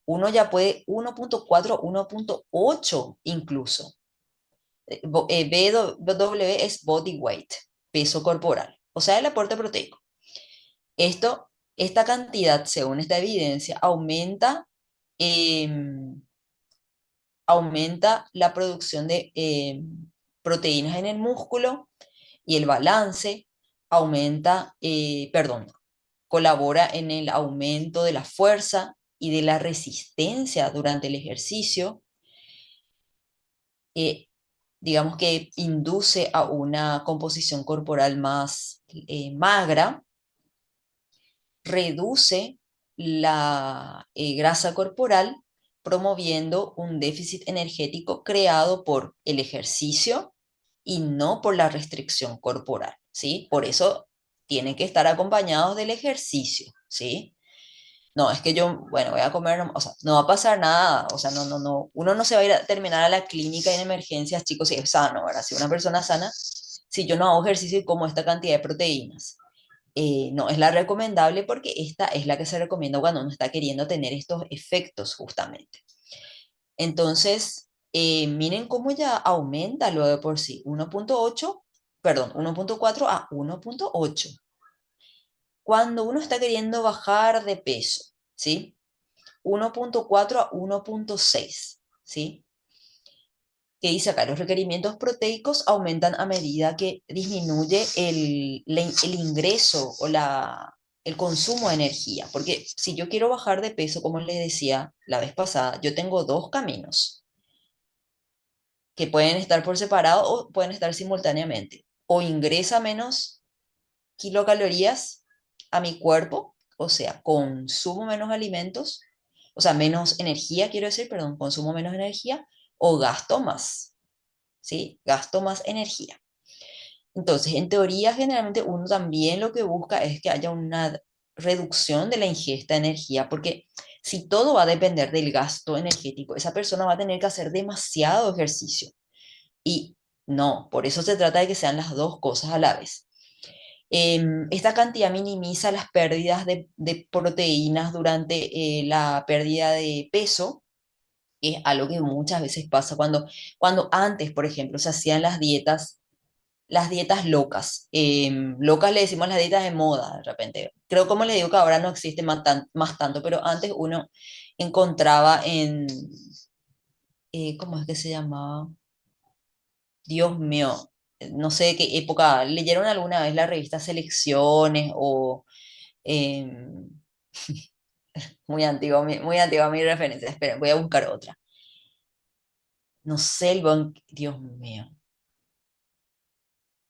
Uno ya puede 1.4, 1.8 incluso. BW es body weight, peso corporal, o sea, el aporte proteico. Esto, esta cantidad, según esta evidencia, em, aumenta la producción de proteínas en el músculo y el balance colabora en el aumento de la fuerza y de la resistencia durante el ejercicio. eh, digamos que induce a una composición corporal más magra, reduce la grasa corporal, promoviendo un déficit energético creado por el ejercicio y no por la restricción corporal, ¿sí? Por eso tienen que estar acompañados del ejercicio, ¿sí? No, es que yo, bueno, voy a comer, o sea, no va a pasar nada, o sea, no, uno no se va a ir a terminar a la clínica en emergencias, chicos, si es sano, ¿verdad? Si una persona sana, si yo no hago ejercicio y como esta cantidad de proteínas, no es la recomendable porque esta es la que se recomienda cuando uno está queriendo tener estos efectos justamente. Entonces, miren cómo ya aumenta luego de por sí, 1.8, perdón, 1.4 a 1.8. Cuando uno está queriendo bajar de peso, ¿sí? 1.4 a 1.6, ¿sí? Que dice acá, los requerimientos proteicos aumentan a medida que disminuye el ingreso o el consumo de energía. Porque si yo quiero bajar de peso, como les decía la vez pasada, yo tengo dos caminos que pueden estar por separado o pueden estar simultáneamente. O ingresa menos kilocalorías a mi cuerpo, o sea, consumo menos alimentos, o sea, menos energía, quiero decir, perdón, consumo menos energía, o gasto más. ¿Sí? Gasto más energía. Entonces, en teoría, generalmente uno también lo que busca es que haya una reducción de la ingesta de energía, porque si todo va a depender del gasto energético, esa persona va a tener que hacer demasiado ejercicio. Y no, por eso se trata de que sean las dos cosas a la vez. Esta cantidad minimiza las pérdidas de proteínas durante la pérdida de peso, es algo que muchas veces pasa cuando antes, por ejemplo, se hacían las dietas locas. Locas le decimos las dietas de moda, de repente. Creo, como le digo, que ahora no existe más tanto, pero antes uno encontraba ¿cómo es que se llamaba? Dios mío, no sé de qué época, ¿leyeron alguna vez la revista Selecciones o... em, muy antigua mi referencia, esperen, voy a buscar otra. No sé, Dios mío.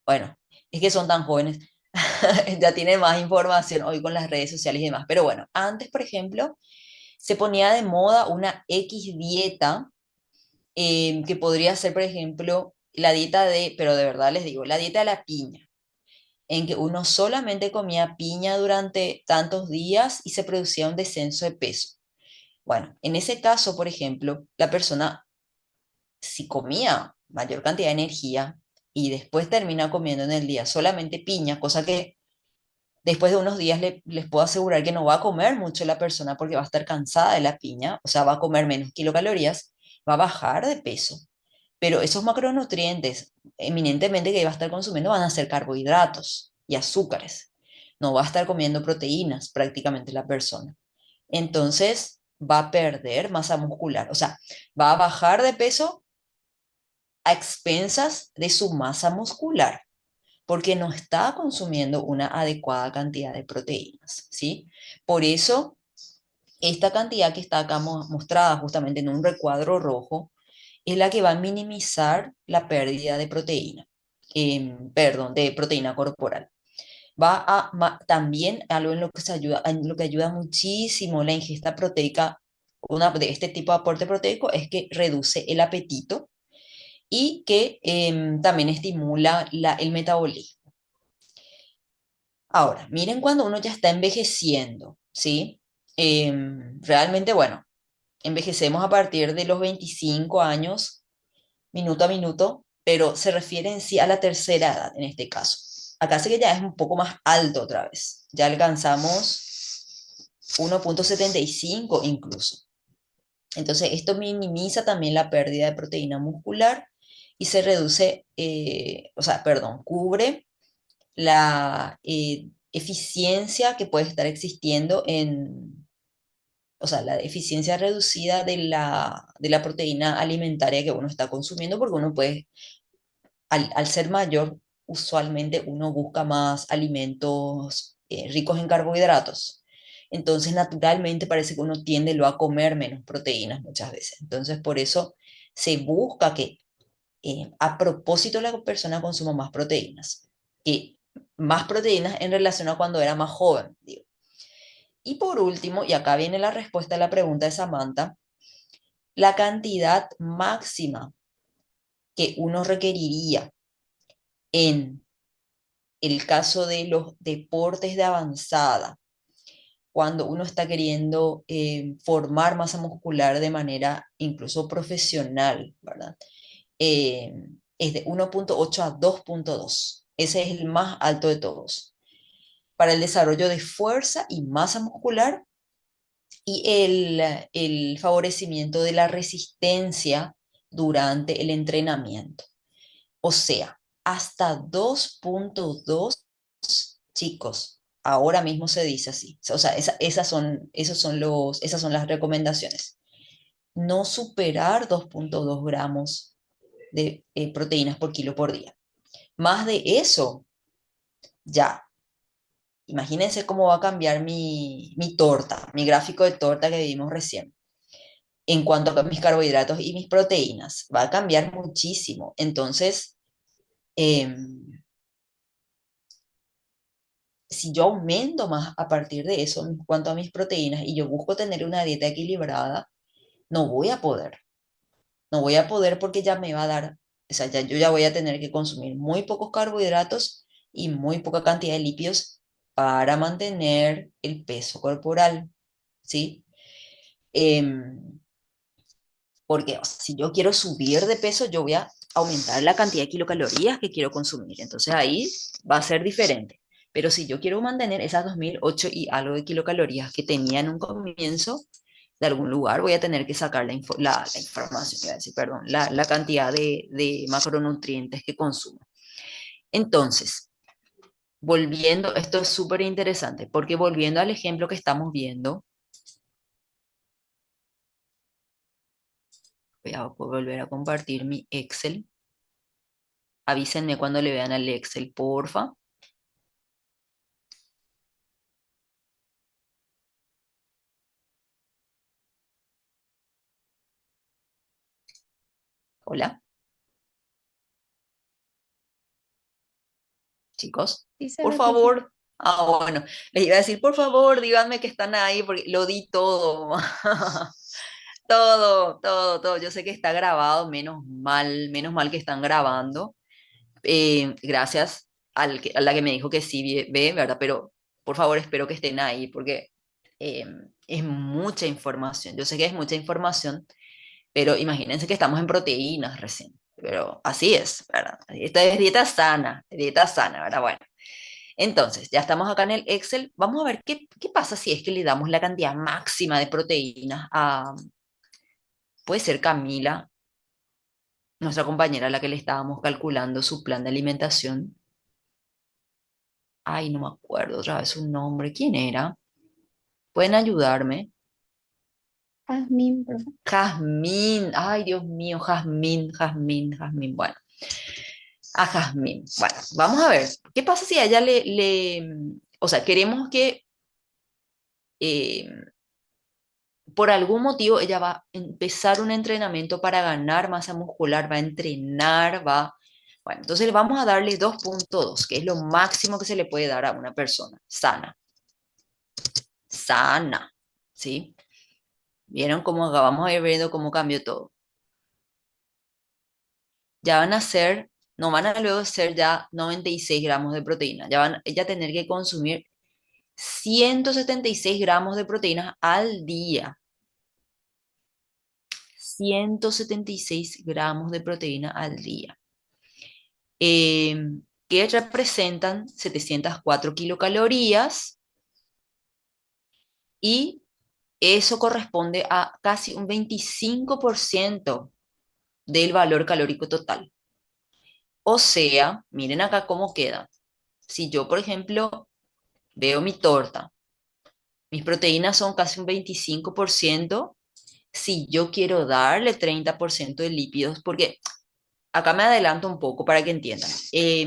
Bueno, es que son tan jóvenes, ya tienen más información hoy con las redes sociales y demás. Pero bueno, antes, por ejemplo, se ponía de moda una X dieta que podría ser, por ejemplo, la dieta de, pero de verdad les digo, la dieta de la piña, en que uno solamente comía piña durante tantos días y se producía un descenso de peso. Bueno, en ese caso, por ejemplo, la persona si comía mayor cantidad de energía y después termina comiendo en el día solamente piña, cosa que después de unos días les puedo asegurar que no va a comer mucho la persona porque va a estar cansada de la piña, o sea, va a comer menos kilocalorías, va a bajar de peso. Pero esos macronutrientes, eminentemente que va a estar consumiendo, van a ser carbohidratos y azúcares. No va a estar comiendo proteínas prácticamente la persona. Entonces va a perder masa muscular, o sea, va a bajar de peso a expensas de su masa muscular, porque no está consumiendo una adecuada cantidad de proteínas, ¿sí? Por eso, esta cantidad que está acá mostrada justamente en un recuadro rojo es la que va a minimizar la pérdida de proteína, perdón, de proteína corporal. Va a también algo en lo que en lo que ayuda muchísimo la ingesta proteica, de este tipo de aporte proteico, es que reduce el apetito y que también estimula el metabolismo. Ahora, miren cuando uno ya está envejeciendo, ¿sí? Realmente, bueno, envejecemos a partir de los 25 años, minuto a minuto, pero se refiere en sí a la tercera edad en este caso. Acá sí que ya es un poco más alto otra vez. Ya alcanzamos 1,75 incluso. Entonces, esto minimiza también la pérdida de proteína muscular y se reduce, o sea, perdón, cubre la eficiencia que puede estar existiendo o sea, la eficiencia reducida de la proteína alimentaria que uno está consumiendo, porque uno puede, al ser mayor, usualmente uno busca más alimentos ricos en carbohidratos. Entonces, naturalmente parece que uno tiende lo a comer menos proteínas muchas veces. Entonces, por eso se busca que a propósito la persona consuma más proteínas, que más proteínas en relación a cuando era más joven, digo. Y por último, y acá viene la respuesta a la pregunta de Samantha, la cantidad máxima que uno requeriría en el caso de los deportes de avanzada, cuando uno está queriendo formar masa muscular de manera incluso profesional, ¿verdad? Eh, es de 1,8 a 2,2. Ese es el más alto de todos. Para el desarrollo de fuerza y masa muscular y el favorecimiento de la resistencia durante el entrenamiento. O sea, hasta 2,2, chicos, ahora mismo se dice así. O sea, esas son las recomendaciones. No superar 2,2 gramos de proteínas por kilo por día. Más de eso, ya. Imagínense cómo va a cambiar mi torta, mi gráfico de torta que vimos recién. En cuanto a mis carbohidratos y mis proteínas, va a cambiar muchísimo. Entonces, em, si yo aumento más a partir de eso en cuanto a mis proteínas y yo busco tener una dieta equilibrada, no voy a poder. No voy a poder porque ya me va a dar, o sea, yo ya voy a tener que consumir muy pocos carbohidratos y muy poca cantidad de lípidos para mantener el peso corporal, ¿sí? Em, Porque o sea, si yo quiero subir de peso, yo voy a aumentar la cantidad de kilocalorías que quiero consumir. Entonces ahí va a ser diferente. Pero si yo quiero mantener esas 2008 y algo de kilocalorías que tenía en un comienzo, de algún lugar voy a tener que sacar la información, iba a decir, perdón, la cantidad de macronutrientes que consumo. Entonces, volviendo, esto es súper interesante, porque volviendo al ejemplo que estamos viendo, voy a volver a compartir mi Excel. Avísenme cuando le vean al Excel, porfa. Hola, chicos. Sí se Por ve, profe. favor, Ah, bueno, les iba a decir, por favor, díganme que están ahí, porque lo di todo. Todo, todo, todo. Yo sé que está grabado, menos mal que están grabando. Gracias a la que me dijo que sí ve, ¿verdad? Pero por favor, espero que estén ahí, porque eh, es mucha información. Yo sé que es mucha información, pero imagínense que estamos en proteínas recién. Pero así es, ¿verdad? Esta es dieta sana, ¿verdad? Bueno. Entonces, ya estamos acá en el Excel. Vamos a ver qué pasa si es que le damos la cantidad máxima de proteínas a, puede ser Camila, nuestra compañera a la que le estábamos calculando su plan de alimentación. Ay, no me acuerdo otra vez su nombre. ¿Quién era? ¿Pueden ayudarme? Jazmín, profe. Jazmín. Ay, Dios mío, Jazmín, Jazmín, Jazmín. Bueno, a Jazmín. Bueno, vamos a ver. ¿Qué pasa si a ella o sea, queremos que eh, por algún motivo ella va a empezar un entrenamiento para ganar masa muscular, va a entrenar, va... Bueno, entonces vamos a darle 2.2, que es lo máximo que se le puede dar a una persona sana, sana, ¿sí? ¿Vieron cómo vamos a ir viendo cómo cambió todo? Ya van a ser, no van a luego ser ya 96 gramos de proteína, ya van ella a tener que consumir 176 gramos de proteínas al día. 176 gramos de proteína al día. eh, que representan 704 kilocalorías y eso corresponde a casi un 25% del valor calórico total. O sea, miren acá cómo queda. Si yo, por ejemplo, veo mi torta, mis proteínas son casi un 25%. Si yo quiero darle 30% de lípidos, porque acá me adelanto un poco para que entiendan.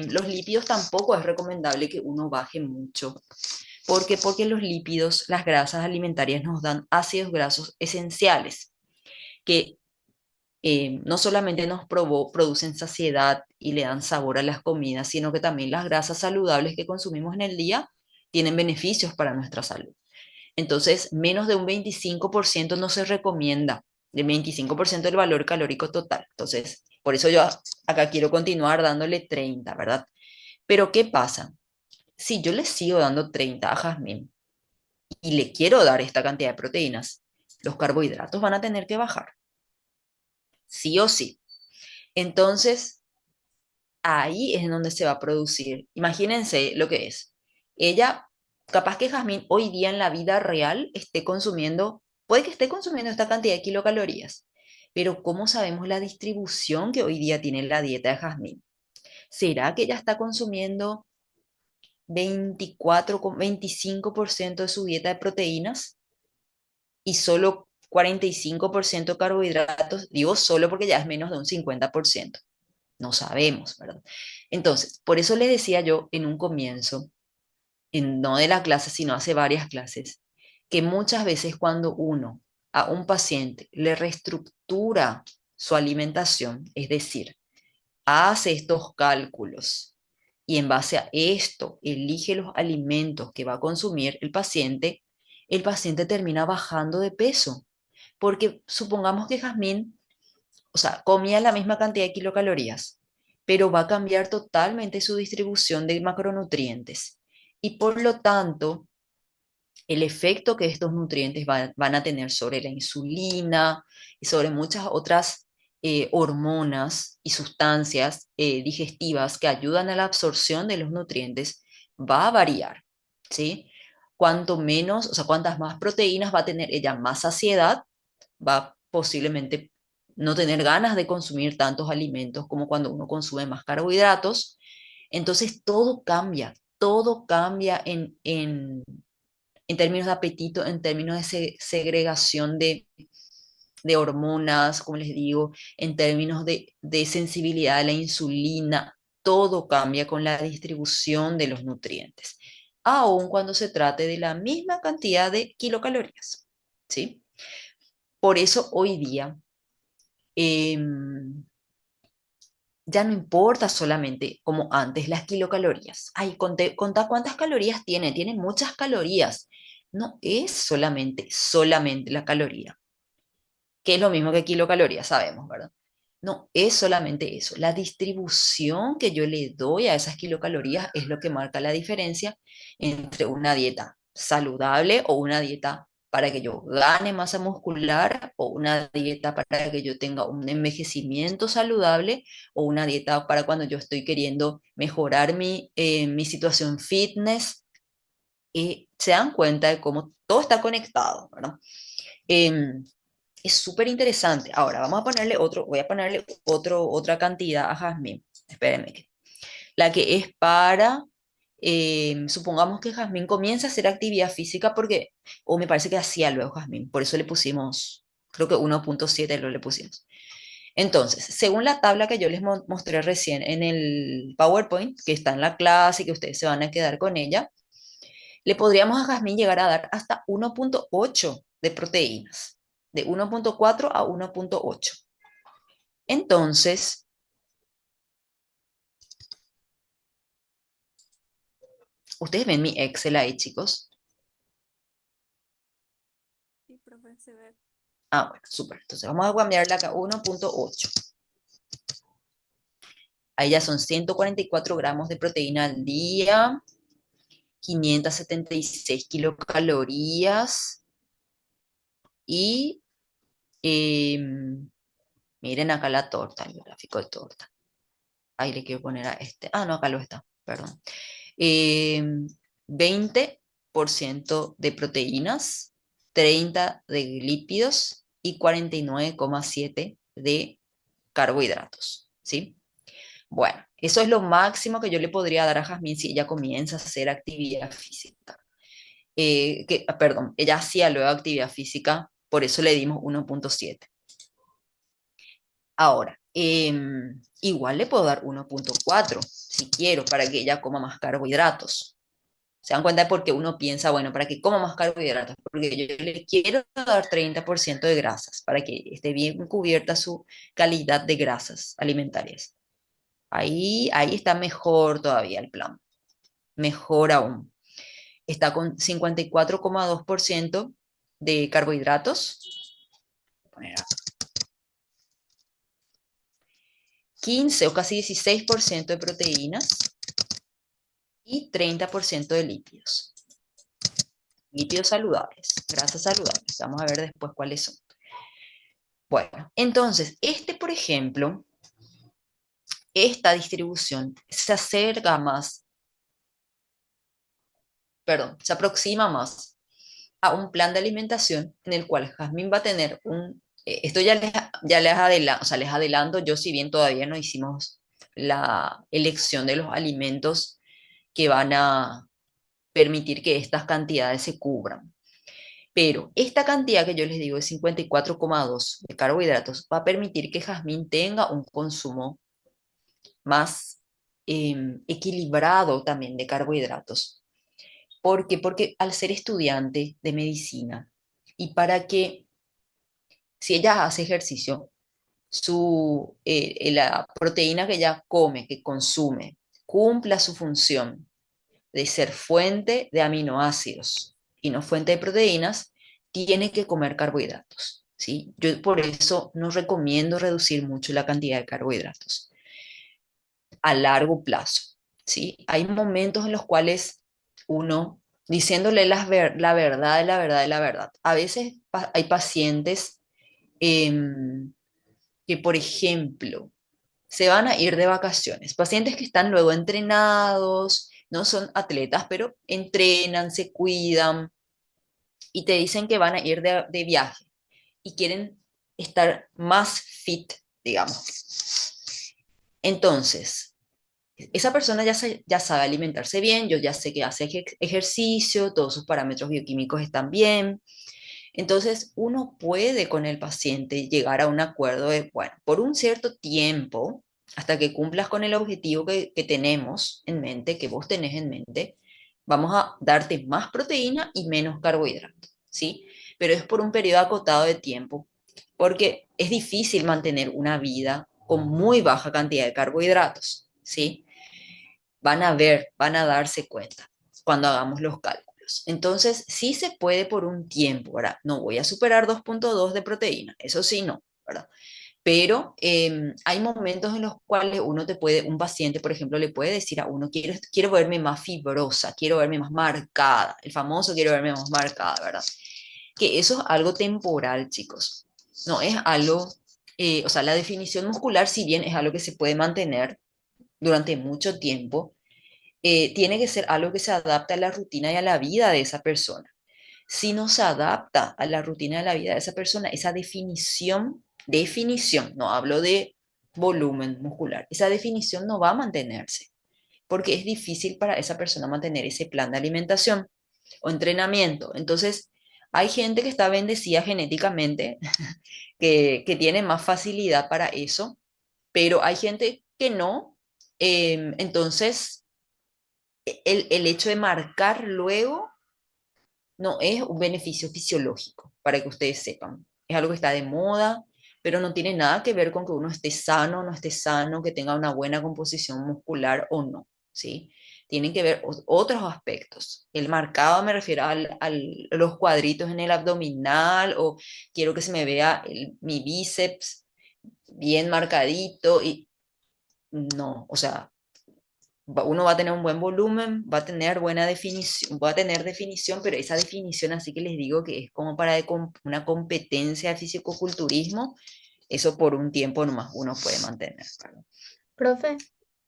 Los lípidos tampoco es recomendable que uno baje mucho. ¿Por qué? Porque los lípidos, las grasas alimentarias nos dan ácidos grasos esenciales que no solamente nos producen saciedad y le dan sabor a las comidas, sino que también las grasas saludables que consumimos en el día tienen beneficios para nuestra salud. Entonces, menos de un 25% no se recomienda, del 25% del valor calórico total. Entonces, por eso yo acá quiero continuar dándole 30, ¿verdad? Pero ¿qué pasa? Si yo le sigo dando 30 a Jazmín y le quiero dar esta cantidad de proteínas, los carbohidratos van a tener que bajar, sí o sí. Entonces, ahí es en donde se va a producir. Imagínense lo que es. Ella, capaz que Jazmín hoy día en la vida real esté consumiendo, puede que esté consumiendo esta cantidad de kilocalorías, pero ¿cómo sabemos la distribución que hoy día tiene la dieta de Jazmín? ¿Será que ella está consumiendo 25% de su dieta de proteínas y solo 45% carbohidratos? Digo solo porque ya es menos de un 50%. No sabemos, ¿verdad? Entonces, por eso les decía yo en un comienzo, no de la clase, sino hace varias clases, que muchas veces cuando uno a un paciente le reestructura su alimentación, es decir, hace estos cálculos y en base a esto elige los alimentos que va a consumir el paciente termina bajando de peso. Porque supongamos que Jazmín, o sea, comía la misma cantidad de kilocalorías, pero va a cambiar totalmente su distribución de macronutrientes. Y por lo tanto, el efecto que estos nutrientes van a tener sobre la insulina y sobre muchas otras hormonas y sustancias digestivas que ayudan a la absorción de los nutrientes va a variar, ¿sí? Cuanto menos, o sea, cuantas más proteínas va a tener ella, más saciedad, va posiblemente no tener ganas de consumir tantos alimentos como cuando uno consume más carbohidratos. Entonces todo cambia en términos de apetito, en términos de segregación de hormonas, como les digo, en términos de sensibilidad a la insulina, todo cambia con la distribución de los nutrientes, aun cuando se trate de la misma cantidad de kilocalorías, ¿sí? Por eso hoy día, ya no importa solamente como antes las kilocalorías. Ay, contá cuántas calorías tiene, tiene muchas calorías. No es solamente la caloría, que es lo mismo que kilocalorías, sabemos, ¿verdad? No es solamente eso. La distribución que yo le doy a esas kilocalorías es lo que marca la diferencia entre una dieta saludable o una dieta para que yo gane masa muscular o una dieta para que yo tenga un envejecimiento saludable o una dieta para cuando yo estoy queriendo mejorar mi situación fitness. Y se dan cuenta de cómo todo está conectado, ¿verdad? Em, es súper interesante. Ahora, voy a ponerle otra cantidad a Jazmín. Espérenme. La que es para, supongamos que Jazmín comienza a hacer actividad física porque, o me parece que hacía luego Jazmín, por eso le pusimos, creo que 1.7 lo le pusimos. Entonces, según la tabla que yo les mostré recién en el PowerPoint, que está en la clase y que ustedes se van a quedar con ella, le podríamos a Jazmín llegar a dar hasta 1.8 de proteínas, de 1.4 a 1.8. Entonces, ustedes ven mi Excel ahí, chicos. Sí, profe, se ve. Ah, bueno, súper. Entonces vamos a cambiarle acá 1.8. Ahí ya son 144 gramos de proteína al día, 576 kilocalorías y miren acá la torta, el gráfico de torta. Ahí le quiero poner a este. Ah, no, acá lo está, perdón. 20% de proteínas, 30 de lípidos y 49,7 de carbohidratos, ¿sí? Bueno, eso es lo máximo que yo le podría dar a Jazmín si ella comienza a hacer actividad física. Perdón, ella hacía luego actividad física, por eso le dimos 1.7. Ahora, igual le puedo dar 1.4 si quiero, para que ella coma más carbohidratos. ¿Se dan cuenta de por qué uno piensa, bueno, para que coma más carbohidratos? Porque yo le quiero dar 30% de grasas, para que esté bien cubierta su calidad de grasas alimentarias. Ahí está mejor todavía el plan, mejor aún. Está con 54,2% de carbohidratos, poner acá, 15 o casi 16% de proteínas y 30% de lípidos. Lípidos saludables, grasas saludables. Vamos a ver después cuáles son. Bueno, entonces, por ejemplo, esta distribución se acerca más, perdón, se aproxima más a un plan de alimentación en el cual Jazmín va a tener esto o sea, les adelanto, yo si bien todavía no hicimos la elección de los alimentos que van a permitir que estas cantidades se cubran. Pero esta cantidad que yo les digo de 54,2 de carbohidratos va a permitir que Jazmín tenga un consumo más equilibrado también de carbohidratos. ¿Por qué? Porque al ser estudiante de medicina y para que si ella hace ejercicio, la proteína que ella come, que consume, cumpla su función de ser fuente de aminoácidos y no fuente de proteínas, tiene que comer carbohidratos. ¿Sí? Yo por eso no recomiendo reducir mucho la cantidad de carbohidratos a largo plazo. ¿Sí? Hay momentos en los cuales uno, diciéndole la verdad, la verdad, la verdad, a veces hay pacientes que, por ejemplo, se van a ir de vacaciones, pacientes que están luego entrenados, no son atletas, pero entrenan, se cuidan y te dicen que van a ir de viaje y quieren estar más fit, digamos. Entonces, esa persona ya sabe alimentarse bien, yo ya sé que hace ejercicio, todos sus parámetros bioquímicos están bien. Entonces, uno puede con el paciente llegar a un acuerdo de, bueno, por un cierto tiempo, hasta que cumplas con el objetivo que tenemos en mente, que vos tenés en mente, vamos a darte más proteína y menos carbohidratos, ¿sí? Pero es por un periodo acotado de tiempo, porque es difícil mantener una vida con muy baja cantidad de carbohidratos, ¿sí? Van a ver, van a darse cuenta cuando hagamos los cálculos. Entonces, sí se puede por un tiempo, ¿verdad? No voy a superar 2,2 de proteína, eso sí, no, ¿verdad? Pero hay momentos en los cuales uno te puede, un paciente, por ejemplo, le puede decir a uno, quiero verme más fibrosa, quiero verme más marcada, el famoso quiero verme más marcada, ¿verdad? Que eso es algo temporal, chicos. No es algo, o sea, la definición muscular, si bien es algo que se puede mantener durante mucho tiempo, tiene que ser algo que se adapte a la rutina y a la vida de esa persona. Si no se adapta a la rutina de la vida de esa persona, esa definición, no hablo de volumen muscular, esa definición no va a mantenerse, porque es difícil para esa persona mantener ese plan de alimentación o entrenamiento. Entonces, hay gente que está bendecida genéticamente, que tiene más facilidad para eso, pero hay gente que no. Entonces, el hecho de marcar luego no es un beneficio fisiológico, para que ustedes sepan. Es algo que está de moda, pero no tiene nada que ver con que uno esté sano o no esté sano, que tenga una buena composición muscular o no, ¿sí? Tienen que ver otros aspectos. El marcado me refiero a los cuadritos en el abdominal o quiero que se me vea mi bíceps bien marcadito y no, o sea, uno va a tener un buen volumen, va a tener buena definición, va a tener definición, pero esa definición, así que les digo que es como para una competencia de fisicoculturismo, eso por un tiempo nomás uno puede mantener, ¿verdad? Profe,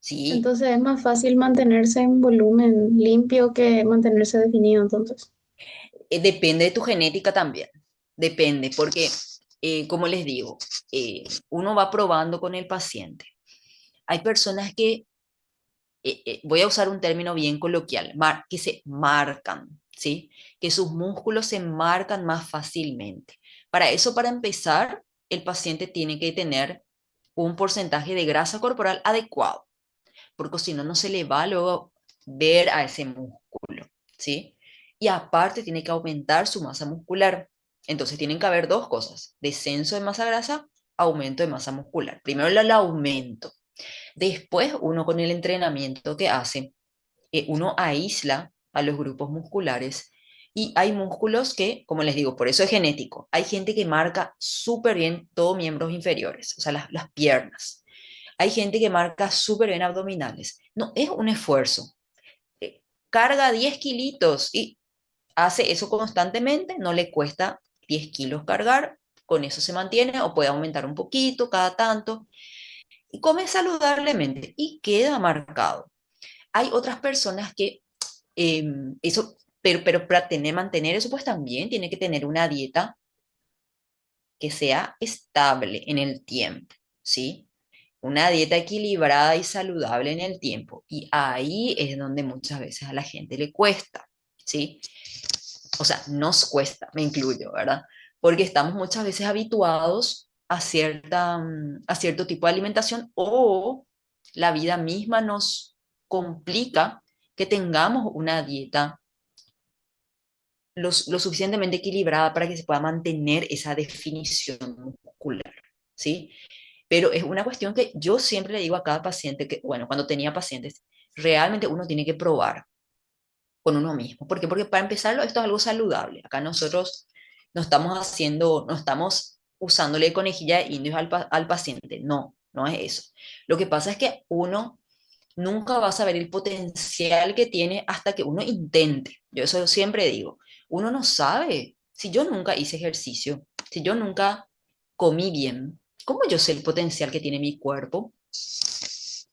Sí, entonces es más fácil mantenerse en volumen limpio que mantenerse definido, entonces. depende de tu genética también, depende, porque como les digo, uno va probando con el paciente. Hay personas que voy a usar un término bien coloquial, que se marcan, ¿sí? Que sus músculos se marcan más fácilmente. Para eso, para empezar, el paciente tiene que tener un porcentaje de grasa corporal adecuado, porque si no, no se le va luego ver a ese músculo, ¿sí? Y aparte tiene que aumentar su masa muscular. Entonces tienen que haber dos cosas, descenso de masa grasa, aumento de masa muscular. Primero el aumento. Después, uno con el entrenamiento que hace, uno aísla a los grupos musculares y hay músculos que, como les digo, por eso es genético. Hay gente que marca súper bien todos miembros inferiores, o sea, las piernas. Hay gente que marca súper bien abdominales. No, es un esfuerzo. Eh, Carga 10 kilitos y hace eso constantemente, no le cuesta 10 kilos cargar, con eso se mantiene o puede aumentar un poquito cada tanto y come saludablemente y queda marcado. Hay otras personas que eso, pero para mantener eso, pues también tiene que tener una dieta que sea estable en el tiempo, ¿sí? Una dieta equilibrada y saludable en el tiempo. Y ahí es donde muchas veces a la gente le cuesta, ¿sí? O sea, nos cuesta, me incluyo, ¿verdad? Porque estamos muchas veces habituados a cierto tipo de alimentación o la vida misma nos complica que tengamos una dieta lo suficientemente equilibrada para que se pueda mantener esa definición muscular, ¿sí? Pero es una cuestión que yo siempre le digo a cada paciente que, bueno, cuando tenía pacientes, realmente uno tiene que probar con uno mismo. ¿Por qué? Porque para empezarlo, esto es algo saludable. Acá nosotros no estamos haciendo, no estamos usándole conejilla de indios al paciente. No, no es eso. Lo que pasa es que uno nunca va a saber el potencial que tiene hasta que uno intente. Yo eso siempre digo. Uno no sabe. Si yo nunca hice ejercicio, si yo nunca comí bien, ¿cómo yo sé el potencial que tiene mi cuerpo?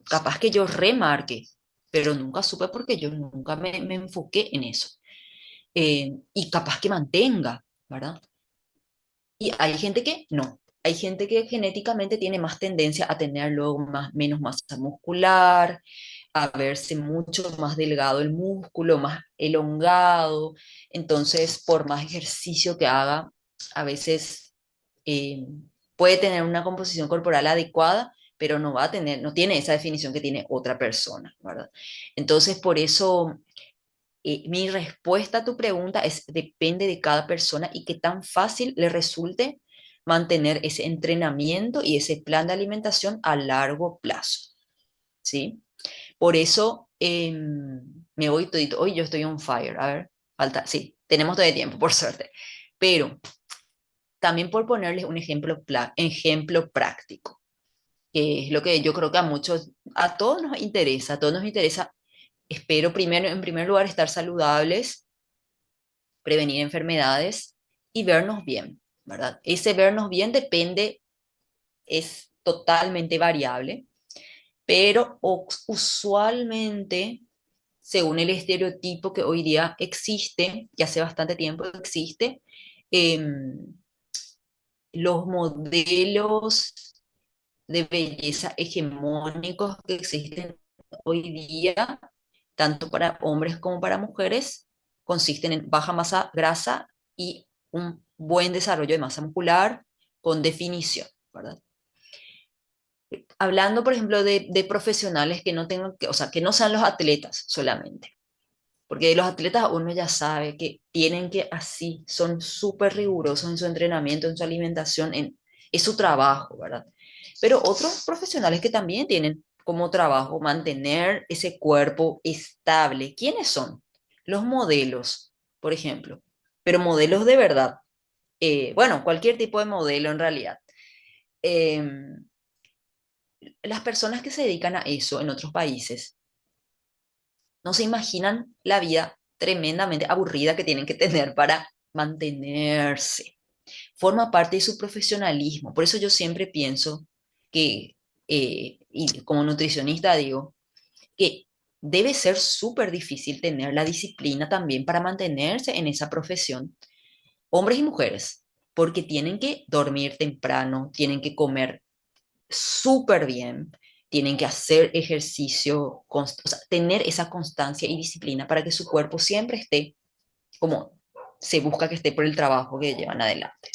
Capaz que yo remarque, pero nunca supe porque yo nunca me enfoqué en eso. Y capaz que mantenga, ¿verdad? Y hay gente que no. Hay gente que genéticamente tiene más tendencia a tener luego menos masa muscular, a verse mucho más delgado el músculo, más elongado. Entonces, por más ejercicio que haga, a veces eh, puede tener una composición corporal adecuada, pero no va a tener, no tiene esa definición que tiene otra persona, ¿verdad? Entonces, por eso mi respuesta a tu pregunta es depende de cada persona y qué tan fácil le resulte mantener ese entrenamiento y ese plan de alimentación a largo plazo, ¿sí? Por eso me voy todito. Hoy yo estoy on fire. A ver, falta, sí, tenemos todavía tiempo, por suerte. Pero también por ponerles un ejemplo, ejemplo práctico, que es lo que yo creo que a muchos, a todos nos interesa, espero primero, en primer lugar, estar saludables, prevenir enfermedades y vernos bien, ¿verdad? Ese vernos bien depende, es totalmente variable, pero usualmente, según el estereotipo que hoy día existe, que hace bastante tiempo existe, em, los modelos de belleza hegemónicos que existen hoy día, tanto para hombres como para mujeres, consisten en baja masa grasa y un buen desarrollo de masa muscular con definición, ¿verdad? Hablando, por ejemplo, de profesionales que no tengan que, o sea, que no sean los atletas solamente, porque los atletas uno ya sabe que tienen que así, son súper rigurosos en su entrenamiento, en su alimentación, es su trabajo, ¿verdad? Pero otros profesionales que también tienen como trabajo mantener ese cuerpo estable. ¿Quiénes son? Los modelos, por ejemplo, pero modelos de verdad. Bueno, cualquier tipo de modelo en realidad. Em, las personas que se dedican a eso en otros países no se imaginan la vida tremendamente aburrida que tienen que tener para mantenerse. Forma parte de su profesionalismo. Por eso yo siempre pienso que, y como nutricionista digo, que debe ser súper difícil tener la disciplina también para mantenerse en esa profesión, hombres y mujeres, porque tienen que dormir temprano, tienen que comer súper bien, tienen que hacer ejercicio, o sea, tener esa constancia y disciplina para que su cuerpo siempre esté como se busca que esté por el trabajo que llevan adelante.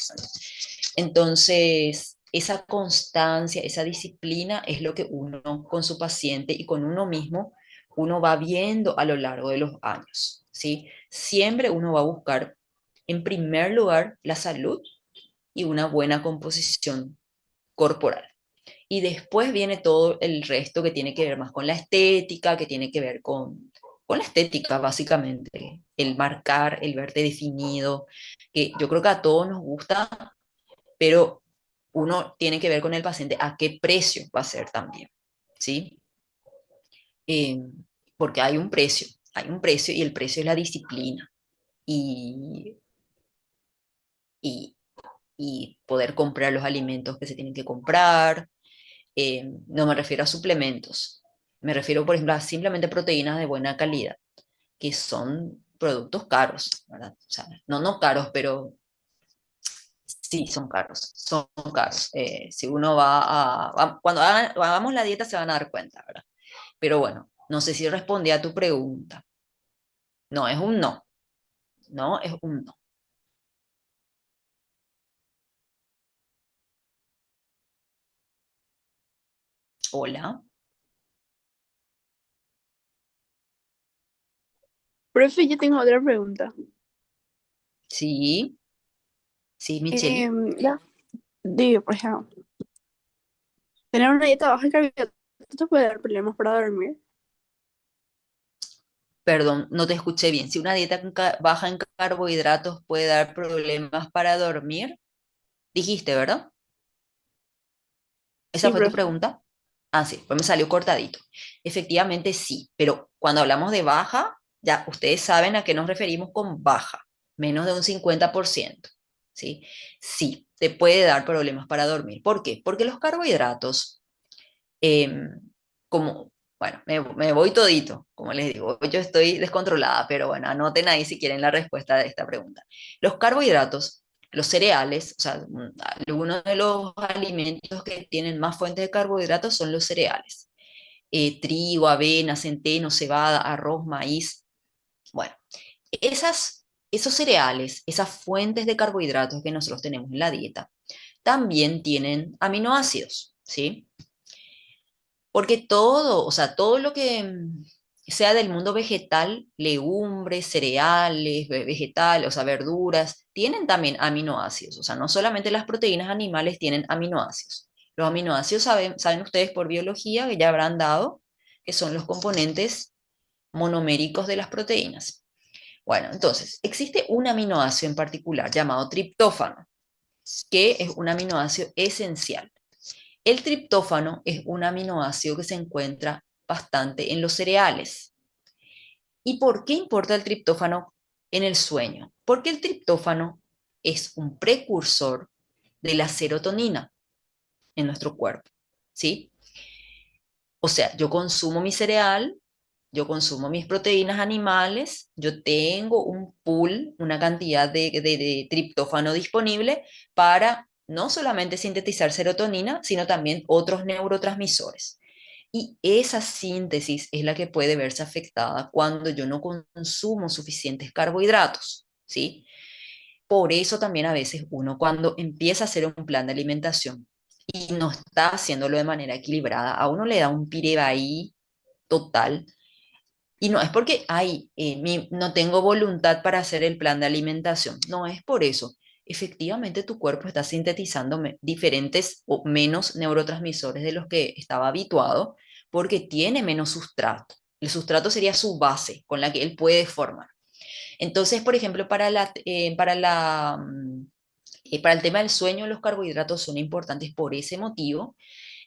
Entonces, esa constancia, esa disciplina es lo que uno con su paciente y con uno mismo, uno va viendo a lo largo de los años, ¿sí? Siempre uno va a buscar, en primer lugar, la salud y una buena composición corporal. Y después viene todo el resto que tiene que ver más con la estética, que tiene que ver con la estética, básicamente. El marcar, el verte definido, que yo creo que a todos nos gusta, pero uno tiene que ver con el paciente a qué precio va a ser también, ¿sí? Eh, porque hay un precio y el precio es la disciplina y, y, y poder comprar los alimentos que se tienen que comprar. No me refiero a suplementos, me refiero, por ejemplo, a simplemente proteínas de buena calidad, que son productos caros, ¿verdad? O sea, no caros, pero sí son caros, son caros. Si uno cuando hagamos la dieta se van a dar cuenta, ¿verdad? Pero bueno, no sé si respondí a tu pregunta. No, es un no, no, es un no. Hola, Profe, yo tengo otra pregunta. sí, sí, Micheli. Ya, digo, por ejemplo, tener una dieta baja en carbohidratos te puede dar problemas para dormir. Perdón, no te escuché bien. Si una dieta baja en carbohidratos puede dar problemas para dormir, dijiste, ¿verdad? ¿Esa Sí, fue tu profe. pregunta? Ah, sí, pues me salió cortadito. Efectivamente sí, pero cuando hablamos de baja, ya ustedes saben a qué nos referimos con baja, menos de un 50%, ¿sí? Sí, te puede dar problemas para dormir. ¿Por qué? Porque los carbohidratos, em, como, bueno, me voy todito, como les digo, yo estoy descontrolada, pero bueno, anoten ahí si quieren la respuesta de esta pregunta. Los carbohidratos, los cereales, o sea, algunos de los alimentos que tienen más fuentes de carbohidratos son los cereales. Trigo, avena, centeno, cebada, arroz, maíz. Bueno, esos cereales, esas fuentes de carbohidratos que nosotros tenemos en la dieta, también tienen aminoácidos, ¿sí? Porque todo, o sea, todo lo que sea del mundo vegetal, legumbres, cereales, vegetales, o sea, verduras, tienen también aminoácidos. O sea, no solamente las proteínas animales tienen aminoácidos. Los aminoácidos saben ustedes por biología que ya habrán dado que son los componentes monoméricos de las proteínas. Bueno, entonces, existe un aminoácido en particular llamado triptófano, que es un aminoácido esencial. El triptófano es un aminoácido que se encuentra bastante en los cereales. ¿Y por qué importa el triptófano en el sueño? Porque el triptófano es un precursor de la serotonina en nuestro cuerpo, ¿sí? O sea, yo consumo mi cereal, yo consumo mis proteínas animales, yo tengo un pool, una cantidad de triptófano disponible para no solamente sintetizar serotonina, sino también otros neurotransmisores. Y esa síntesis es la que puede verse afectada cuando yo no consumo suficientes carbohidratos, ¿sí? Por eso también a veces uno cuando empieza a hacer un plan de alimentación y no está haciéndolo de manera equilibrada, a uno le da un pirebaí total. Y no es porque, ay, no tengo voluntad para hacer el plan de alimentación. No es por eso. Efectivamente, tu cuerpo está sintetizando diferentes o menos neurotransmisores de los que estaba habituado porque tiene menos sustrato. El sustrato sería su base con la que él puede formar. Entonces, por ejemplo, para el tema del sueño, los carbohidratos son importantes por ese motivo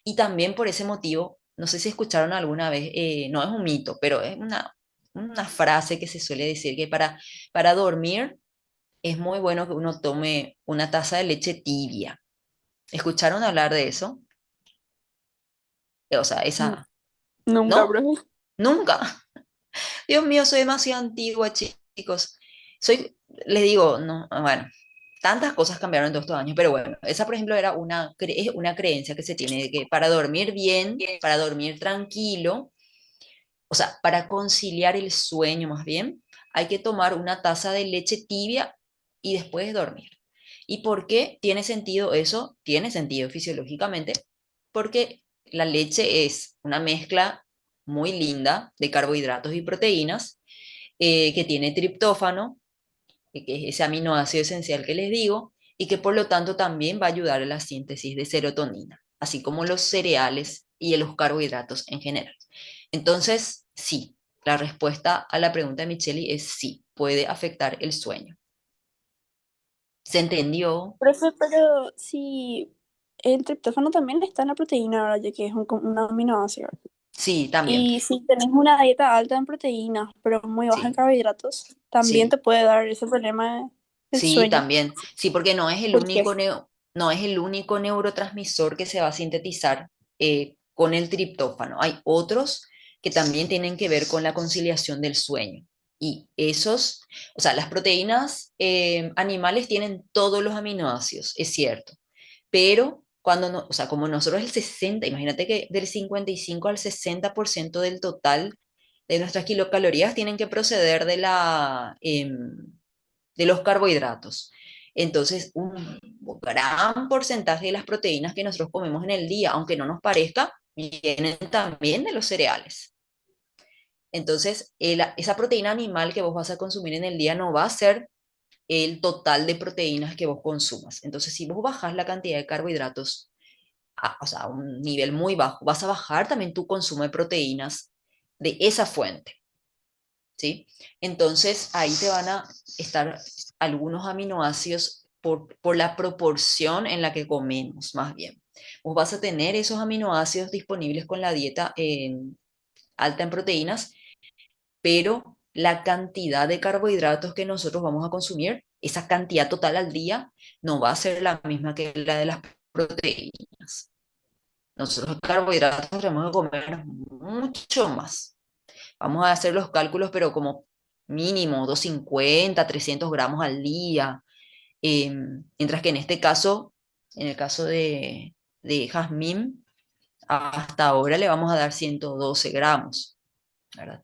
y también por ese motivo, no sé si escucharon alguna vez, no es un mito, pero es una frase que se suele decir que para dormir es muy bueno que uno tome una taza de leche tibia. ¿Escucharon hablar de eso? O sea, Mm, esa, Nunca, ¿no? profe. Nunca. Dios mío, soy demasiado antigua, chicos. Les digo, no, bueno, tantas cosas cambiaron en todos estos años, pero bueno, esa por ejemplo era es una creencia que se tiene de que para dormir bien, para dormir tranquilo, o sea, para conciliar el sueño más bien, hay que tomar una taza de leche tibia y después dormir. ¿Y por qué tiene sentido eso? Tiene sentido fisiológicamente, porque la leche es una mezcla muy linda de carbohidratos y proteínas que tiene triptófano, que es ese aminoácido esencial que les digo, y que por lo tanto también va a ayudar a la síntesis de serotonina, así como los cereales y los carbohidratos en general. Entonces, sí, la respuesta a la pregunta de Micheli es sí, puede afectar el sueño. ¿Se entendió? Profe, pero si el triptófano también está en la proteína, ¿verdad? Ya que es un aminoácido. Sí, también. Y si tenés una dieta alta en proteínas, pero muy baja en Sí, carbohidratos, también te sí, puede dar ese problema del sí, sueño. también. Sí, porque no es el ¿Por qué? único, no es el único neurotransmisor que se va a sintetizar con el triptófano. Hay otros que también tienen que ver con la conciliación del sueño. Y esos, o sea, las proteínas animales tienen todos los aminoácidos, es cierto, pero cuando no, o sea, como nosotros el 60, imagínate que del 55 al 60% del total de nuestras kilocalorías tienen que proceder de los carbohidratos. Entonces, un gran porcentaje de las proteínas que nosotros comemos en el día, aunque no nos parezca, vienen también de los cereales. Entonces, esa proteína animal que vos vas a consumir en el día no va a ser el total de proteínas que vos consumas. Entonces, si vos bajás la cantidad de carbohidratos o sea, a un nivel muy bajo, vas a bajar también tu consumo de proteínas de esa fuente, ¿sí? Entonces, ahí te van a estar algunos aminoácidos por la proporción en la que comemos, más bien. Vos vas a tener esos aminoácidos disponibles con la dieta alta en proteínas, pero la cantidad de carbohidratos que nosotros vamos a consumir, esa cantidad total al día, no va a ser la misma que la de las proteínas. Nosotros carbohidratos tenemos que comer mucho más. Vamos a hacer los cálculos, pero como mínimo 250, 300 gramos al día. Mientras que en este caso, en el caso de Jazmín, hasta ahora le vamos a dar 112 gramos, ¿verdad?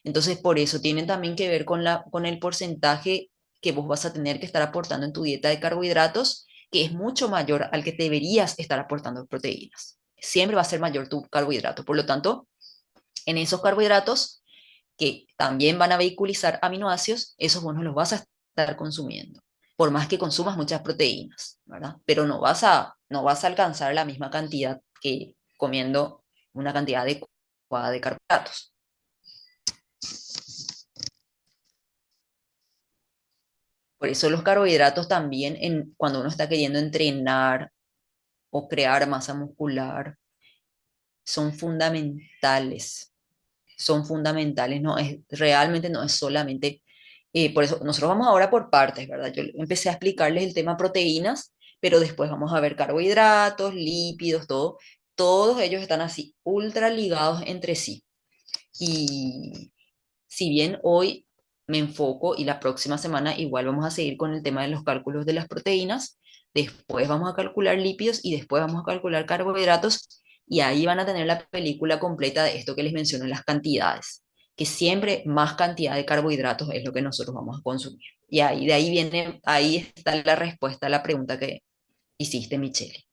Entonces, por eso tienen también que ver con el porcentaje que vos vas a tener que estar aportando en tu dieta de carbohidratos, que es mucho mayor al que deberías estar aportando proteínas. Siempre va a ser mayor tu carbohidrato. Por lo tanto, en esos carbohidratos que también van a vehiculizar aminoácidos, esos vos no los vas a estar consumiendo, por más que consumas muchas proteínas, ¿verdad? Pero no vas a alcanzar la misma cantidad que comiendo una cantidad adecuada de carbohidratos. Por eso los carbohidratos también, cuando uno está queriendo entrenar o crear masa muscular, son fundamentales. Son fundamentales, realmente no es solamente, por eso nosotros vamos ahora por partes, ¿verdad? Yo empecé a explicarles el tema proteínas, pero después vamos a ver carbohidratos, lípidos, todo. Todos ellos están así, ultra ligados entre sí. Y si bien hoy me enfoco y la próxima semana igual vamos a seguir con el tema de los cálculos de las proteínas, después vamos a calcular lípidos y después vamos a calcular carbohidratos y ahí van a tener la película completa de esto que les menciono, las cantidades, que siempre más cantidad de carbohidratos es lo que nosotros vamos a consumir. Y ahí, de ahí viene, ahí está la respuesta a la pregunta que hiciste, Michelle.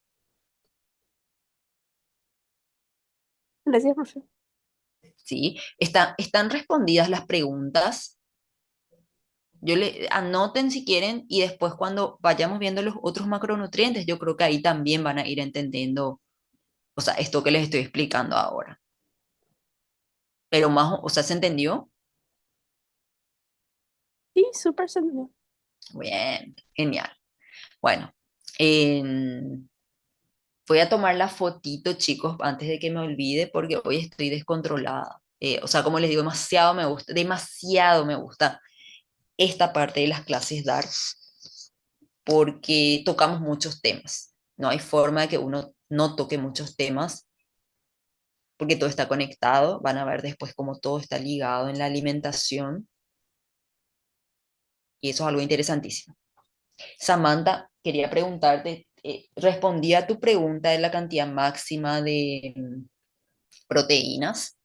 Gracias, profe. ¿Sí? Están respondidas las preguntas. Anoten si quieren y después cuando vayamos viendo los otros macronutrientes, yo creo que ahí también van a ir entendiendo, o sea, esto que les estoy explicando ahora. Pero más, o sea, ¿se entendió? Sí, súper sencillo. Bien, genial. Bueno, em, voy a tomar la fotito, chicos, antes de que me olvide, porque hoy estoy descontrolada. O sea, como les digo, demasiado me gusta esta parte de las clases dar, porque tocamos muchos temas. No hay forma de que uno no toque muchos temas, porque todo está conectado. Van a ver después cómo todo está ligado en la alimentación, y eso es algo interesantísimo. Samantha, quería preguntarte, respondí a tu pregunta de la cantidad máxima de proteínas.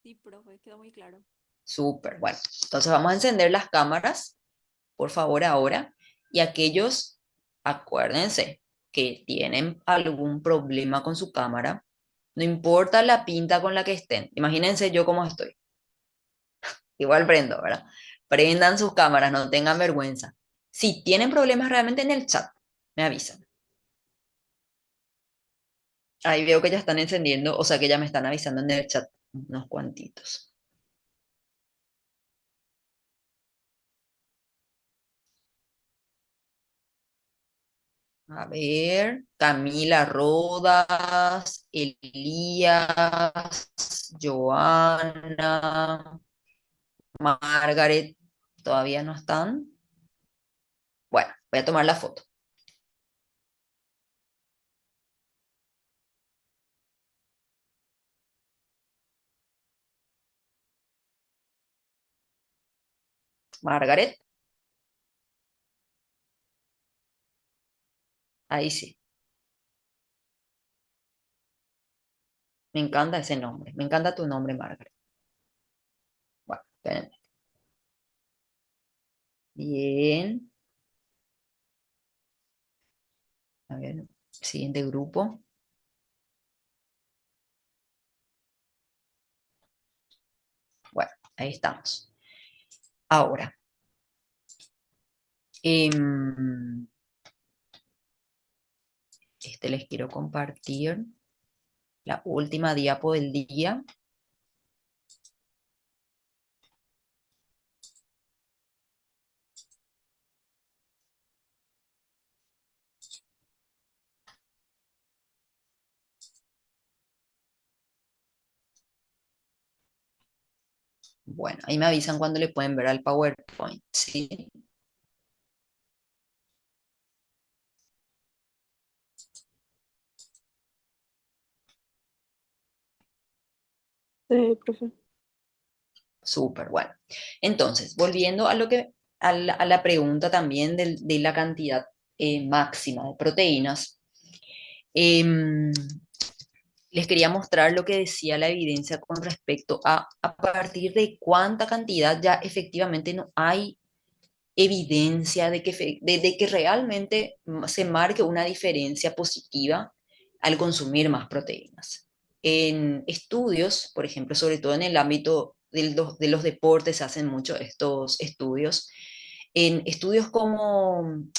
Sí, profe, quedó muy claro. Súper, bueno. Entonces vamos a encender las cámaras, por favor, ahora. Y aquellos, acuérdense, que tienen algún problema con su cámara, no importa la pinta con la que estén. Imagínense yo cómo estoy. Igual prendo, ¿verdad? Prendan sus cámaras, no tengan vergüenza. Si tienen problemas realmente en el chat, me avisan. Ahí veo que ya están encendiendo, o sea que ya me están avisando en el chat unos cuantitos. A ver, Camila Rodas, Elías, Joana, Margaret, ¿todavía no están? Bueno, voy a tomar la foto. Margaret, ahí sí. Me encanta ese nombre. Me encanta tu nombre, Margaret. Bueno, espérenme. Bien. A ver, siguiente grupo. Bueno, ahí estamos. Ahora, em, les quiero compartir la última diapo del día. Bueno, ahí me avisan cuando le pueden ver al PowerPoint, ¿sí? Sí, profe. Súper, bueno. Entonces, volviendo a la pregunta también de la cantidad máxima de proteínas, em, les quería mostrar lo que decía la evidencia con respecto a partir de cuánta cantidad ya efectivamente no hay evidencia de que realmente se marque una diferencia positiva al consumir más proteínas. En estudios, por ejemplo, sobre todo en el ámbito de los deportes se hacen mucho estos estudios. En estudios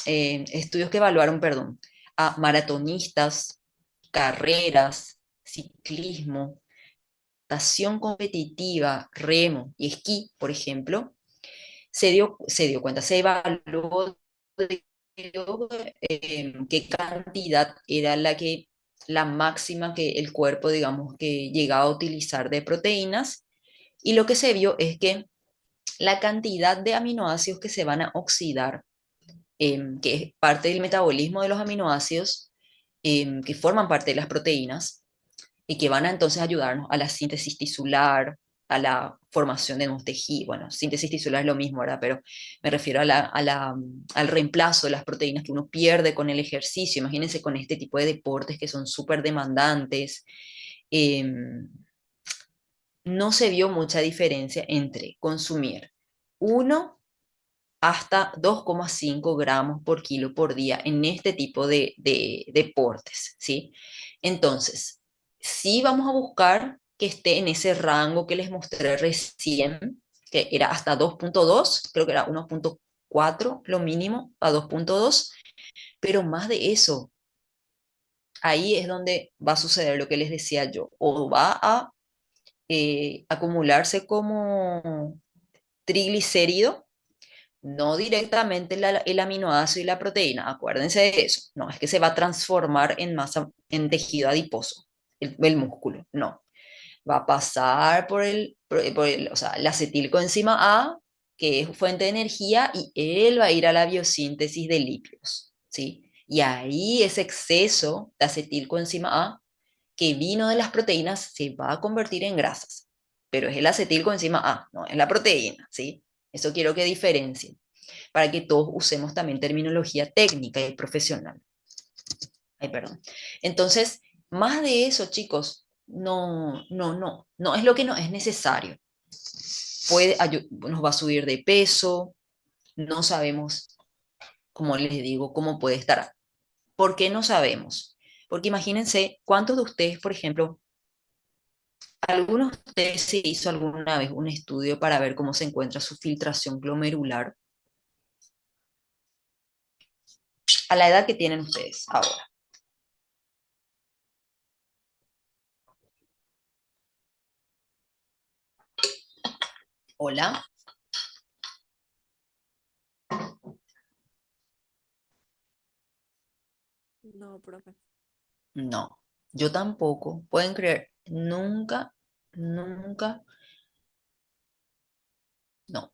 estudios que evaluaron, perdón, a maratonistas, carreras, ciclismo, natación competitiva, remo y esquí, por ejemplo, se dio cuenta, se evaluó de, qué cantidad era la máxima que el cuerpo, digamos, que llegaba a utilizar de proteínas, y lo que se vio es que la cantidad de aminoácidos que se van a oxidar, que es parte del metabolismo de los aminoácidos, que forman parte de las proteínas, y que van a entonces ayudarnos a la síntesis tisular, a la formación de nuevos tejidos. Bueno, síntesis tisular es lo mismo, ¿verdad? Pero me refiero al reemplazo de las proteínas que uno pierde con el ejercicio. Imagínense con este tipo de deportes que son súper demandantes. eh, no se vio mucha diferencia entre consumir 1 hasta 2,5 gramos por kilo por día en este tipo de deportes, ¿sí? Entonces, sí vamos a buscar que esté en ese rango que les mostré recién, que era hasta 2,2, creo que era 1,4 lo mínimo, a 2,2, pero más de eso, ahí es donde va a suceder lo que les decía yo, o va a acumularse como triglicérido, no directamente el aminoácido y la proteína, acuérdense de eso. No, es que se va a transformar en masa, en tejido adiposo, el músculo. No, va a pasar o sea, el acetilcoenzima A, que es fuente de energía, y él va a ir a la biosíntesis de lípidos, ¿sí? Y ahí ese exceso de acetilcoenzima A que vino de las proteínas se va a convertir en grasas, pero es el acetilcoenzima A, no es la proteína, ¿sí? Eso quiero que diferencien, para que todos usemos también terminología técnica y profesional. Ay, perdón. Entonces, más de eso, chicos, no es lo que no es necesario. Nos va a subir de peso, no sabemos, como les digo, cómo puede estar. ¿Por qué no sabemos? Porque imagínense cuántos de ustedes, por ejemplo, ¿algunos de ustedes se hizo alguna vez un estudio para ver cómo se encuentra su filtración glomerular a la edad que tienen ustedes ahora? Hola. No, profe. No, yo tampoco. Pueden creer, nunca, nunca, no.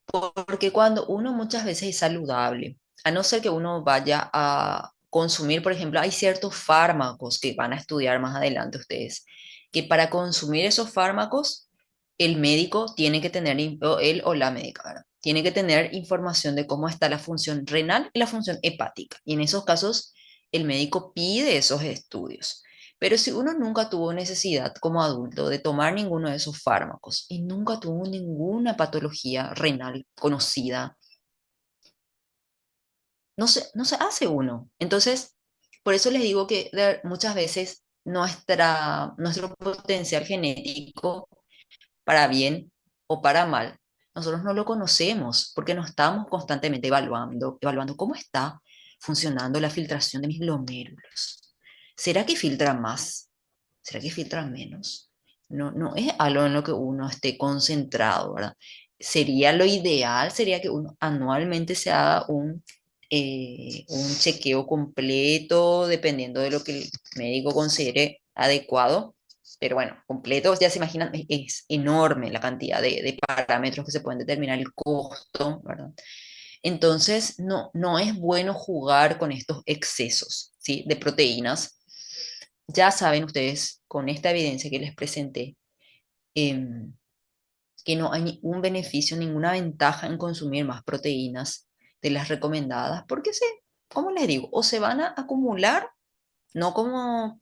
Porque cuando uno muchas veces es saludable, a no ser que uno vaya a consumir, por ejemplo, hay ciertos fármacos que van a estudiar más adelante ustedes, que para consumir esos fármacos, el médico tiene que tener, o él o la médica, ¿verdad? Tiene que tener información de cómo está la función renal y la función hepática. Y en esos casos, el médico pide esos estudios. Pero si uno nunca tuvo necesidad como adulto de tomar ninguno de esos fármacos y nunca tuvo ninguna patología renal conocida, no se hace uno. Entonces, por eso les digo que muchas veces nuestro potencial genético, para bien o para mal, nosotros no lo conocemos porque no estamos constantemente evaluando cómo está funcionando la filtración de mis glomérulos. ¿Será que filtra más? ¿Será que filtra menos? No es algo en lo que uno esté concentrado, ¿verdad? Sería lo ideal, sería que uno anualmente se haga un chequeo completo, dependiendo de lo que el médico considere adecuado. Pero bueno, completo, ya se imaginan, es enorme la cantidad de parámetros que se pueden determinar, el costo, ¿verdad? Entonces, no es bueno jugar con estos excesos, ¿sí? De proteínas. Ya saben ustedes, con esta evidencia que les presenté, em, que no hay ningún beneficio, ninguna ventaja en consumir más proteínas de las recomendadas, porque como les digo, o se van a acumular, no como,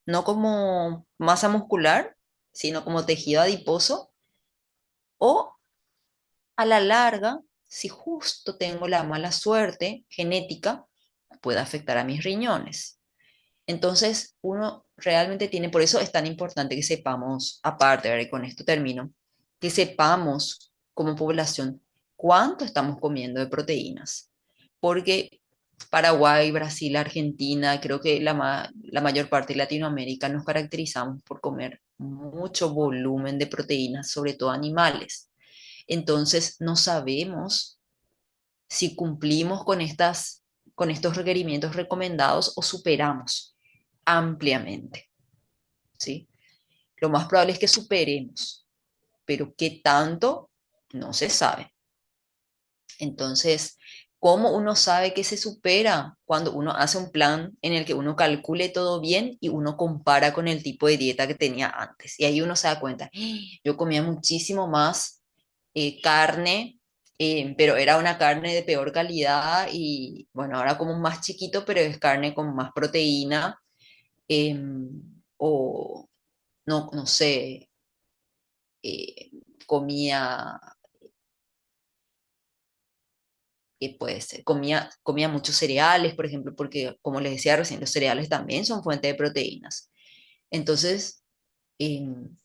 no como masa muscular, sino como tejido adiposo, o a la larga, si justo tengo la mala suerte genética, puede afectar a mis riñones. Entonces, uno realmente tiene, por eso es tan importante que sepamos, aparte, ¿verdad? Y con esto termino, que sepamos como población cuánto estamos comiendo de proteínas. Porque Paraguay, Brasil, Argentina, creo que la mayor parte de Latinoamérica nos caracterizamos por comer mucho volumen de proteínas, sobre todo animales. Entonces, no sabemos si cumplimos con estos requerimientos recomendados o superamos ampliamente, ¿sí? Lo más probable es que superemos, pero qué tanto no se sabe. Entonces, ¿cómo uno sabe que se supera? Cuando uno hace un plan en el que uno calcule todo bien y uno compara con el tipo de dieta que tenía antes. Y ahí uno se da cuenta, "Ah, yo comía muchísimo más carne, pero era una carne de peor calidad y bueno, ahora como más chiquito, pero es carne con más proteína, o no sé, eh, comía, ¿qué puede ser? Comía muchos cereales, por ejemplo, porque como les decía recién, los cereales también son fuente de proteínas. Entonces, em,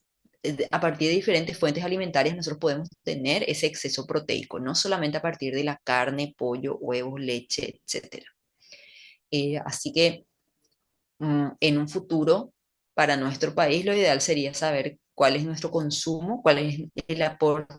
a partir de diferentes fuentes alimentarias nosotros podemos tener ese exceso proteico, no solamente a partir de la carne, pollo, huevos, leche, etcétera. Así que en un futuro, para nuestro país, lo ideal sería saber cuál es nuestro consumo, cuál es el aporte,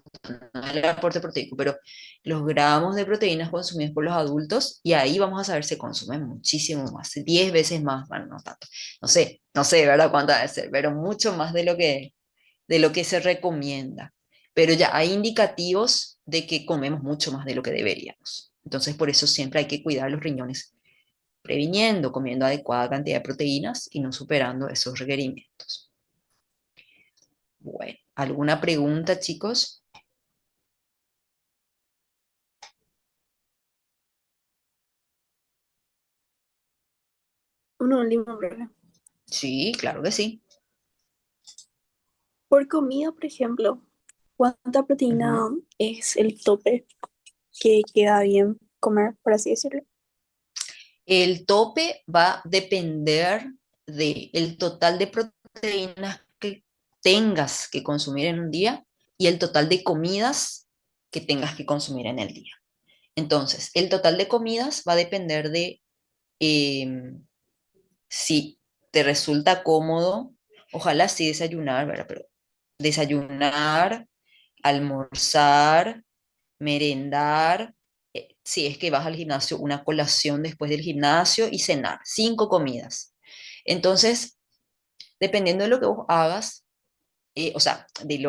no el aporte proteico, pero los gramos de proteínas consumidos por los adultos, y ahí vamos a saber si consumen muchísimo más, 10 veces más, bueno, no tanto, no sé, ¿verdad? Cuánto debe ser, pero mucho más de lo que se recomienda. Pero ya hay indicativos de que comemos mucho más de lo que deberíamos. Entonces, por eso siempre hay que cuidar los riñones previniendo, comiendo adecuada cantidad de proteínas y no superando esos requerimientos. Bueno, ¿alguna pregunta, chicos? Una última pregunta. Sí, claro que sí. Por comida, por ejemplo, ¿cuánta Ujú. proteína es el tope que queda bien comer, por así decirlo? El tope va a depender del total de proteínas que tengas que consumir en un día y el total de comidas que tengas que consumir en el día. Entonces, el total de comidas va a depender de si te resulta cómodo, ojalá sí desayunar, ¿verdad? Pero desayunar, almorzar, merendar, si es que vas al gimnasio, una colación después del gimnasio y cenar, 5 comidas. Entonces, dependiendo de lo que vos hagas, o sea, de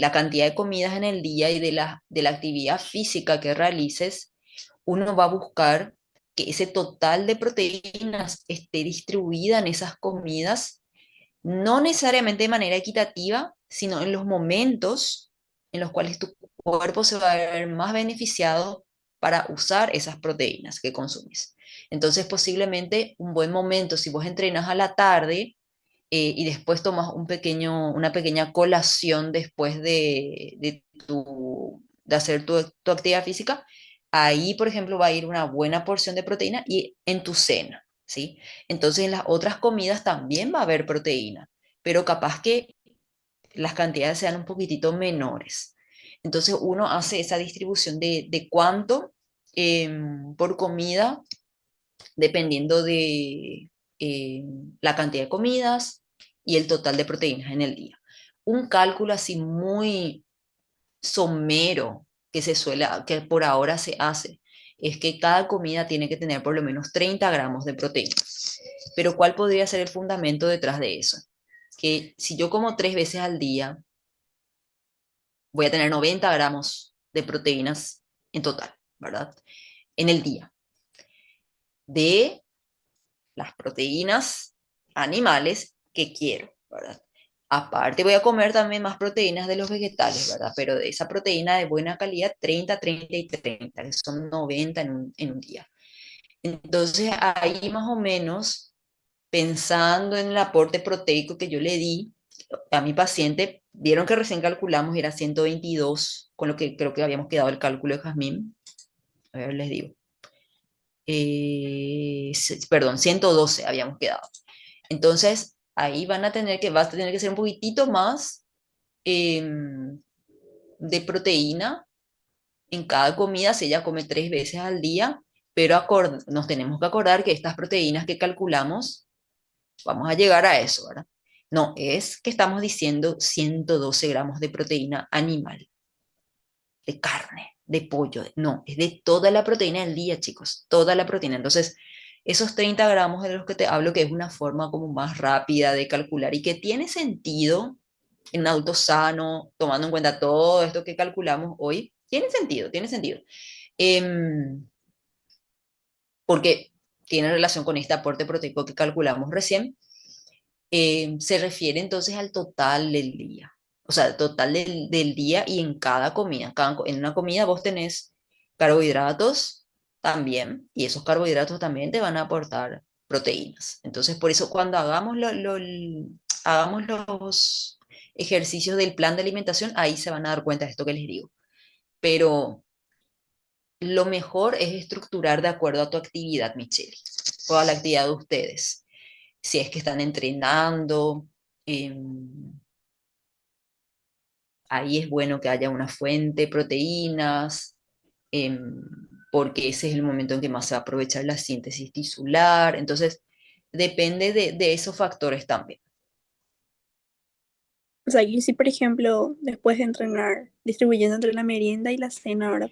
la cantidad de comidas en el día y de la actividad física que realices, uno va a buscar que ese total de proteínas esté distribuida en esas comidas, no necesariamente de manera equitativa, sino en los momentos en los cuales tu cuerpo se va a ver más beneficiado para usar esas proteínas que consumes. Entonces, posiblemente un buen momento, si vos entrenas a la tarde, y después tomas una pequeña colación después de hacer tu actividad física, ahí, por ejemplo, va a ir una buena porción de proteína y en tu cena, ¿sí? Entonces, en las otras comidas también va a haber proteína, pero capaz que las cantidades sean un poquitito menores. Entonces, uno hace esa distribución de cuánto por comida dependiendo de la cantidad de comidas y el total de proteínas en el día. Un cálculo así muy somero que por ahora se hace, es que cada comida tiene que tener por lo menos 30 gramos de proteínas. Pero ¿cuál podría ser el fundamento detrás de eso? Que si yo como 3 veces al día, voy a tener 90 gramos de proteínas en total, ¿verdad? En el día. De las proteínas animales que quiero, ¿verdad? Aparte voy a comer también más proteínas de los vegetales, ¿verdad? Pero de esa proteína de buena calidad, 30, 30 y 30, que son 90 en un día. Entonces ahí más o menos, pensando en el aporte proteico que yo le di a mi paciente, vieron que recién calculamos, era 122, con lo que creo que habíamos quedado el cálculo de Jazmín. A ver, les digo. Perdón, 112 habíamos quedado. Entonces, ahí vas a tener que ser un poquitito más, eh, de proteína en cada comida si ella come 3 veces al día, pero nos tenemos que acordar que estas proteínas que calculamos, vamos a llegar a eso, ¿verdad? No, es que estamos diciendo 112 gramos de proteína animal, de carne, de pollo, no, es de toda la proteína del día, chicos, toda la proteína. Entonces, esos 30 gramos de los que te hablo, que es una forma como más rápida de calcular y que tiene sentido en un adulto sano, tomando en cuenta todo esto que calculamos hoy, tiene sentido, tiene sentido. Em, Porque tiene relación con este aporte proteico que calculamos recién, se refiere entonces al total del día. O sea, el total del día y en cada comida. En una comida vos tenés carbohidratos también, y esos carbohidratos también te van a aportar proteínas. Entonces, por eso cuando hagamos los ejercicios del plan de alimentación, ahí se van a dar cuenta de esto que les digo. Pero lo mejor es estructurar de acuerdo a tu actividad, Michelle, o a la actividad de ustedes. Si es que están entrenando, ahí es bueno que haya una fuente de proteínas, em, porque ese es el momento en que más se va a aprovechar la síntesis tisular. Entonces, depende de esos factores también. O sea, y si por ejemplo, después de entrenar, distribuyendo entre la merienda y la cena, ahora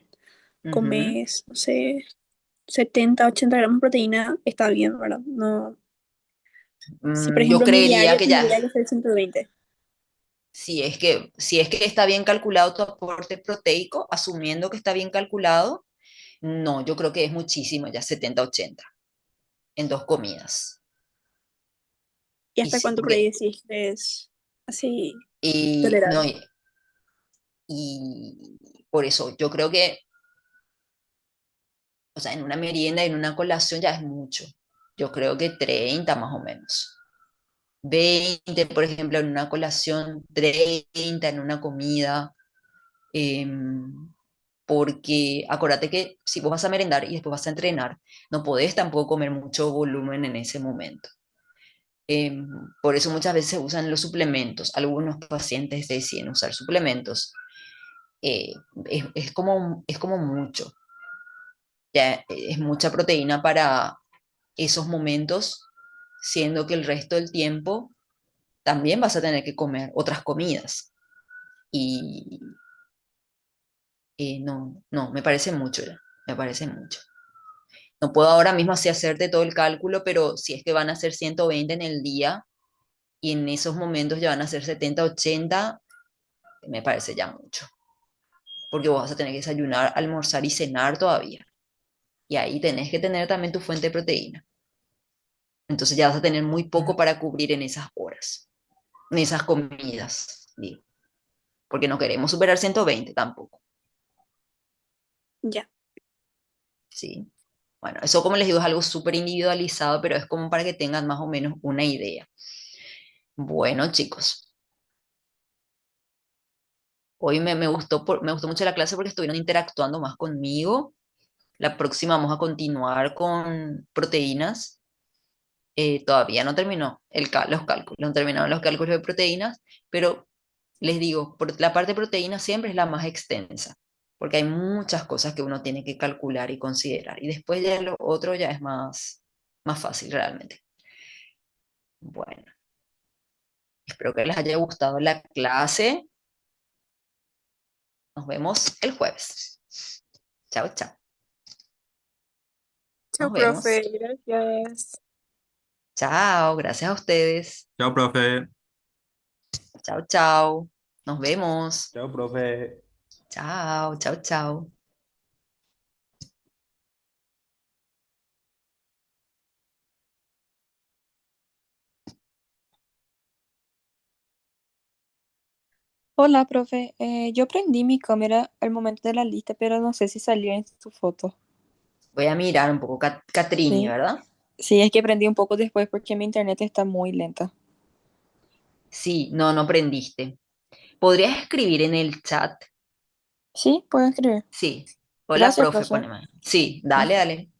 Ujú. comes, no sé, 70 80 gramos de proteína, está bien, ¿verdad? No, si por Yo ejemplo mi creería diario que ya, tendría que ser 120. si es que está bien calculado tu aporte proteico, asumiendo que está bien calculado, no, yo creo que es muchísimo, ya 70-80 en 2 comidas. ¿Y Y hasta sí, cuánto por ahí porque, decís que es así no, tolerable? y por eso yo creo que, o sea, en una merienda, en una colación ya es mucho. Yo creo que 30 más o menos. 20 por ejemplo, en una colación, 30 en una comida. em, Porque acuérdate que si vos vas a merendar y después vas a entrenar, no podés tampoco comer mucho volumen en ese momento. Em, por eso muchas veces se usan los suplementos. Algunos pacientes deciden usar suplementos. Eh, es como mucho. Ya, es mucha proteína para esos momentos, siendo que el resto del tiempo también vas a tener que comer otras comidas. Y no, no, me parece mucho ya, me parece mucho. No puedo ahora mismo así hacerte todo el cálculo, pero si es que van a ser 120 en el día y en esos momentos ya van a ser 70-80, me parece ya mucho. Porque vos vas a tener que desayunar, almorzar y cenar todavía. Y ahí tenés que tener también tu fuente de proteína. Entonces ya vas a tener muy poco para cubrir en esas horas, en esas comidas, digo. Porque no queremos superar 120 tampoco, Ya. ¿sí? Bueno, eso como les digo es algo súper individualizado, pero es como para que tengan más o menos una idea. Bueno, chicos, hoy me gustó mucho la clase porque estuvieron interactuando más conmigo. La próxima vamos a continuar con proteínas. Todavía no terminó los cálculos, no terminaron los cálculos de proteínas, pero les digo, la parte de proteínas siempre es la más extensa, porque hay muchas cosas que uno tiene que calcular y considerar. Y después ya lo otro ya es más fácil realmente. Bueno, espero que les haya gustado la clase. Nos vemos el jueves. Chao, chao. Chao, Nos profe, vemos. gracias. Chao, gracias a ustedes. Chao, profe. Chao, chao. Nos vemos. Chao, profe. Chao, chao, chao. Hola, profe. Yo prendí mi cámara al momento de la lista, pero no sé si salió en su foto. Voy a mirar un poco, Catrini, Sí, ¿verdad? sí, es que prendí un poco después porque mi internet está muy lenta. Sí, no, no prendiste. ¿Podrías escribir en el chat? Sí, puedo escribir. Sí. Hola, Gracias, profe, profe. poneme. Sí, dale, Ujú. dale.